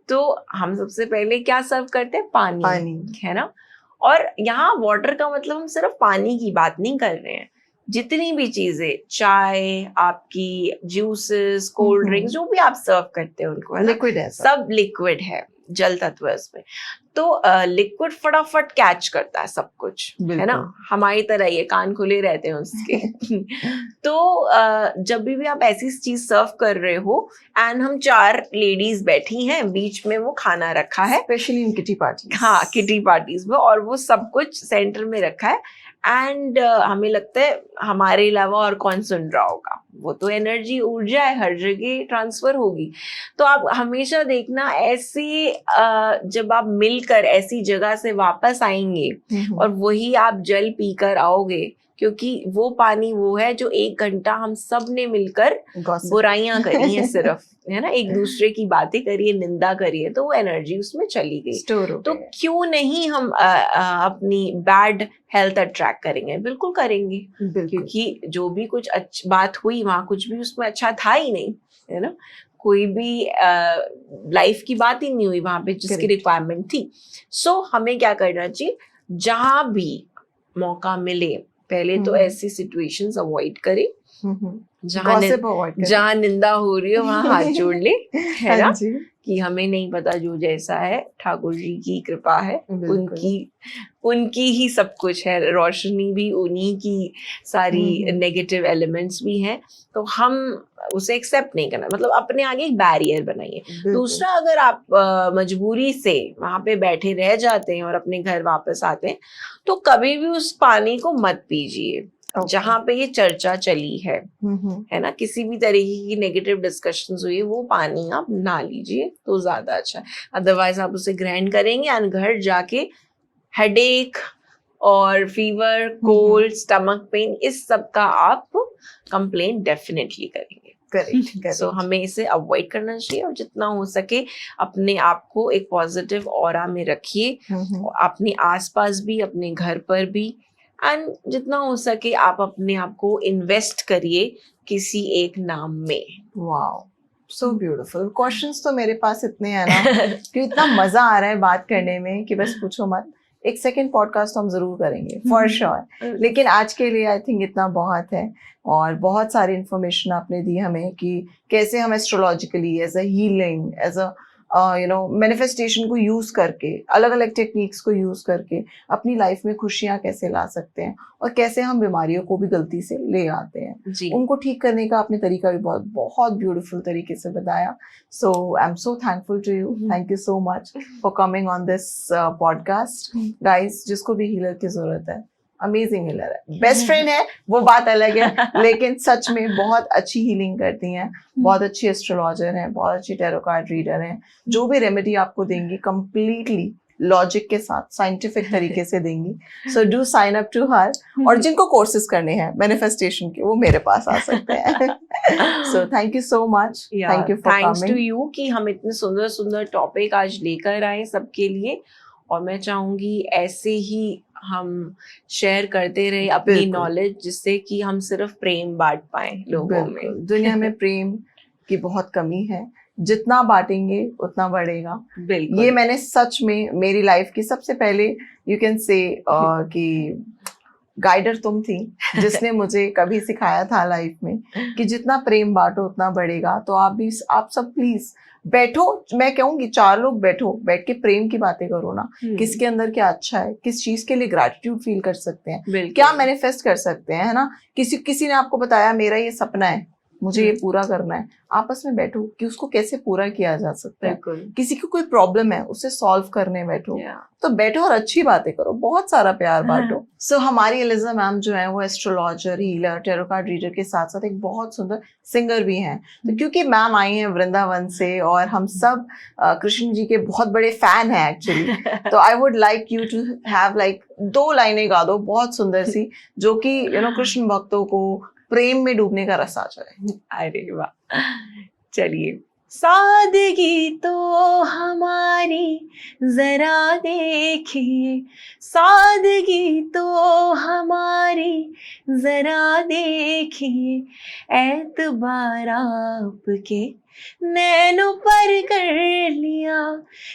तो हम सबसे पहले क्या सर्व करते हैं? पानी, है ना? और यहाँ वाटर का मतलब हम सिर्फ पानी की बात नहीं कर रहे हैं, जितनी भी चीजें, चाय, आपकी जूसेस, कोल्ड ड्रिंक्स, जो भी आप सर्व करते हैं उनको, है ना, लिक्विड है सब लिक्विड है, जल तत्व है उसमें। तो लिक्विड फटाफट कैच करता है सब कुछ, है ना, हमारी तरह ये कान खुले रहते हैं उसके। तो जब भी आप ऐसी चीज सर्व कर रहे हो एंड हम 4 लेडीज बैठी हैं, बीच में वो खाना रखा है, स्पेशली इन किटी पार्टी, हाँ किटी पार्टीज में, और वो सब कुछ सेंटर में रखा है, एंड हमें लगता है हमारे अलावा और कौन सुन रहा होगा, वो तो एनर्जी, ऊर्जा है, हर जगह ट्रांसफर होगी। तो आप हमेशा देखना ऐसे जब आप मिलकर ऐसी जगह से वापस आएंगे और वही आप जल पीकर आओगे, क्योंकि वो पानी वो है जो 1 घंटा हम सब ने मिलकर बुराइयां करी हैं सिर्फ, है ना, एक दूसरे की बातें करिए, निंदा करिए, तो वो एनर्जी उसमें चली गई। तो क्यों नहीं हम अपनी बैड हेल्थ अट्रैक्ट करेंगे? बिल्कुल करेंगे, क्योंकि जो भी कुछ अच्छी बात हुई वहां, कुछ भी उसमें अच्छा था ही नहीं, है ना, कोई भी लाइफ की बात ही नहीं हुई वहां पे जिसकी रिक्वायरमेंट थी। सो हमें क्या करना चाहिए, जहां भी मौका मिले पहले तो ऐसी सिचुएशंस अवॉइड करें, जहाँ निंदा हो रही हो वहां हाथ जोड़ ले, है ना, कि हमें नहीं पता, जो जैसा है ठाकुर जी की कृपा है, उनकी ही सब कुछ है, रोशनी भी उन्हीं की, सारी नेगेटिव एलिमेंट्स भी हैं, तो हम उसे एक्सेप्ट नहीं करना, मतलब अपने आगे एक बैरियर बनाइए। दूसरा, अगर आप मजबूरी से वहां पे बैठे रह जाते हैं और अपने घर वापस आते हैं, तो कभी भी उस पानी को मत पीजिए जहाँ पे ये चर्चा चली है ना, किसी भी तरीके की नेगेटिव डिस्कशंस हुई, वो पानी आप ना लीजिए तो ज्यादा अच्छा है। अदरवाइज आप उसे ग्रहण करेंगे एंड घर जाके हेडेक और फीवर, कोल्ड, स्टमक पेन, इस सब का आप कंप्लेंट डेफिनेटली करेंगे। करेक्ट। सो हमें इसे अवॉइड करना चाहिए, और जितना हो सके अपने आप को एक पॉजिटिव ऑरा में रखिए, अपने आसपास भी, अपने घर पर भी, एंड जितना हो सके आप अपने आप को इन्वेस्ट करिए किसी एक नाम में। Wow, so beautiful. क्वेश्चंस तो मेरे पास इतने हैं ना कि इतना मजा आ रहा है बात करने में कि बस पूछो मत। एक सेकंड पॉडकास्ट तो हम जरूर करेंगे फॉर श्योर, लेकिन आज के लिए आई थिंक इतना बहुत है, और बहुत सारी इन्फॉर्मेशन आपने दी हमें कि कैसे हम astrologically as a healing, as a manifestation को यूज करके, अलग अलग टेक्निक्स को यूज करके अपनी लाइफ में खुशियां कैसे ला सकते हैं, और कैसे हम बीमारियों को भी गलती से ले आते हैं, उनको ठीक करने का आपने तरीका भी बहुत बहुत ब्यूटीफुल तरीके से बताया। So I am so thankful to you, thank you so much for coming on this podcast. Guys, जिसको भी हीलर की जरूरत है, अमेजिंग हीलर है, बेस्ट फ्रेंड है वो बात अलग है, लेकिन सच में बहुत अच्छी हीलिंग करती हैं, बहुत अच्छी एस्ट्रोलॉजर हैं, बहुत अच्छी टैरो कार्ड रीडर हैं, जो भी रेमेडी आपको देंगी कंप्लीटली लॉजिक के साथ, साइंटिफिक तरीके से देंगी। So do sign up to her, और जिनको कोर्सेज करने हैं मैनिफेस्टेशन के, वो मेरे पास आ सकते हैं। So thank you so much, thank you for coming. Thanks to you कि हम इतने सुंदर सुंदर टॉपिक आज लेकर आए सबके लिए, और मैं चाहूंगी ऐसे ही हम शेयर करते रहे अपनी नॉलेज, जिससे कि हम सिर्फ प्रेम बांट पाए लोगों में। दुनिया में प्रेम की बहुत कमी है, जितना बांटेंगे उतना बढ़ेगा। बिल्कुल, ये मैंने सच में मेरी लाइफ की सबसे पहले यू कैन से कि गाइडर तुम थी, जिसने मुझे कभी सिखाया था लाइफ में कि जितना प्रेम बांटो उतना बढ़ेगा। तो आप सब प्लीज बैठो, मैं कहूंगी 4 लोग बैठो, बैठ के प्रेम की बातें करो ना, किसके अंदर क्या अच्छा है, किस चीज के लिए ग्रैटिट्यूड फील कर सकते हैं, क्या मैनिफेस्ट कर सकते हैं, है ना। किसी ने आपको बताया मेरा ये सपना है, मुझे ये पूरा करना है, आपस में बैठो कि उसको कैसे पूरा किया जा सकता है। किसी को कोई प्रॉब्लम है, उसे सॉल्व करने बैठो, तो बैठो और अच्छी बातें करो, बहुत सारा प्यार बांटो। सो हमारी एलिजा मैम जो है वो astrologer, healer, tarot card reader के साथ साथ एक बहुत सुंदर सिंगर भी हैं। तो क्योंकि मैम आई हैं वृंदावन से और हम सब कृष्ण जी के बहुत बड़े फैन हैं एक्चुअली, तो I would like you to have like 2 लाइनें गा दो बहुत सुंदर सी, जो कि कृष्ण भक्तों को प्रेम में डूबने का रस आ जाए। अरे वाह, चलिए सादगी तो हमारी जरा देखिए, सादगी तो हमारी जरा देखिए, एतबार आपके नैनों पर कर लिया,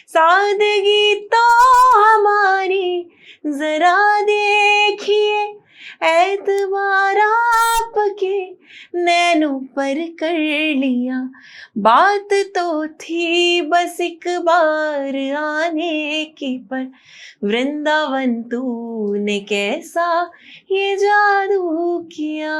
सादगी तो हमारी जरा देखिए, एतबार आपके नैनों पर कर लिया, बात तो थी बस एक बार आने की, पर वृंदावन तूने कैसा ये जादू किया।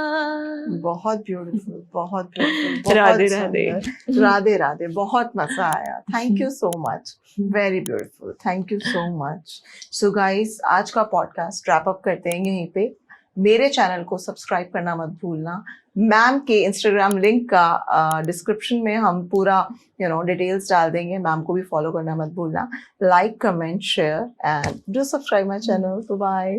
बहुत ब्यूटीफुल, बहुत ब्यूटीफुल, राधे बहुत राधे। सुंदर। राधे राधे, बहुत मजा आया। Thank you so much, very beautiful, thank you so much. So guys, आज का पॉडकास्ट रैप अप करते हैं यहीं पे। मेरे चैनल को सब्सक्राइब करना मत भूलना। मैम के इंस्टाग्राम लिंक का डिस्क्रिप्शन में हम पूरा डिटेल्स डाल देंगे। मैम को भी फॉलो करना मत भूलना। Like, comment, share and do subscribe my channel. Bye.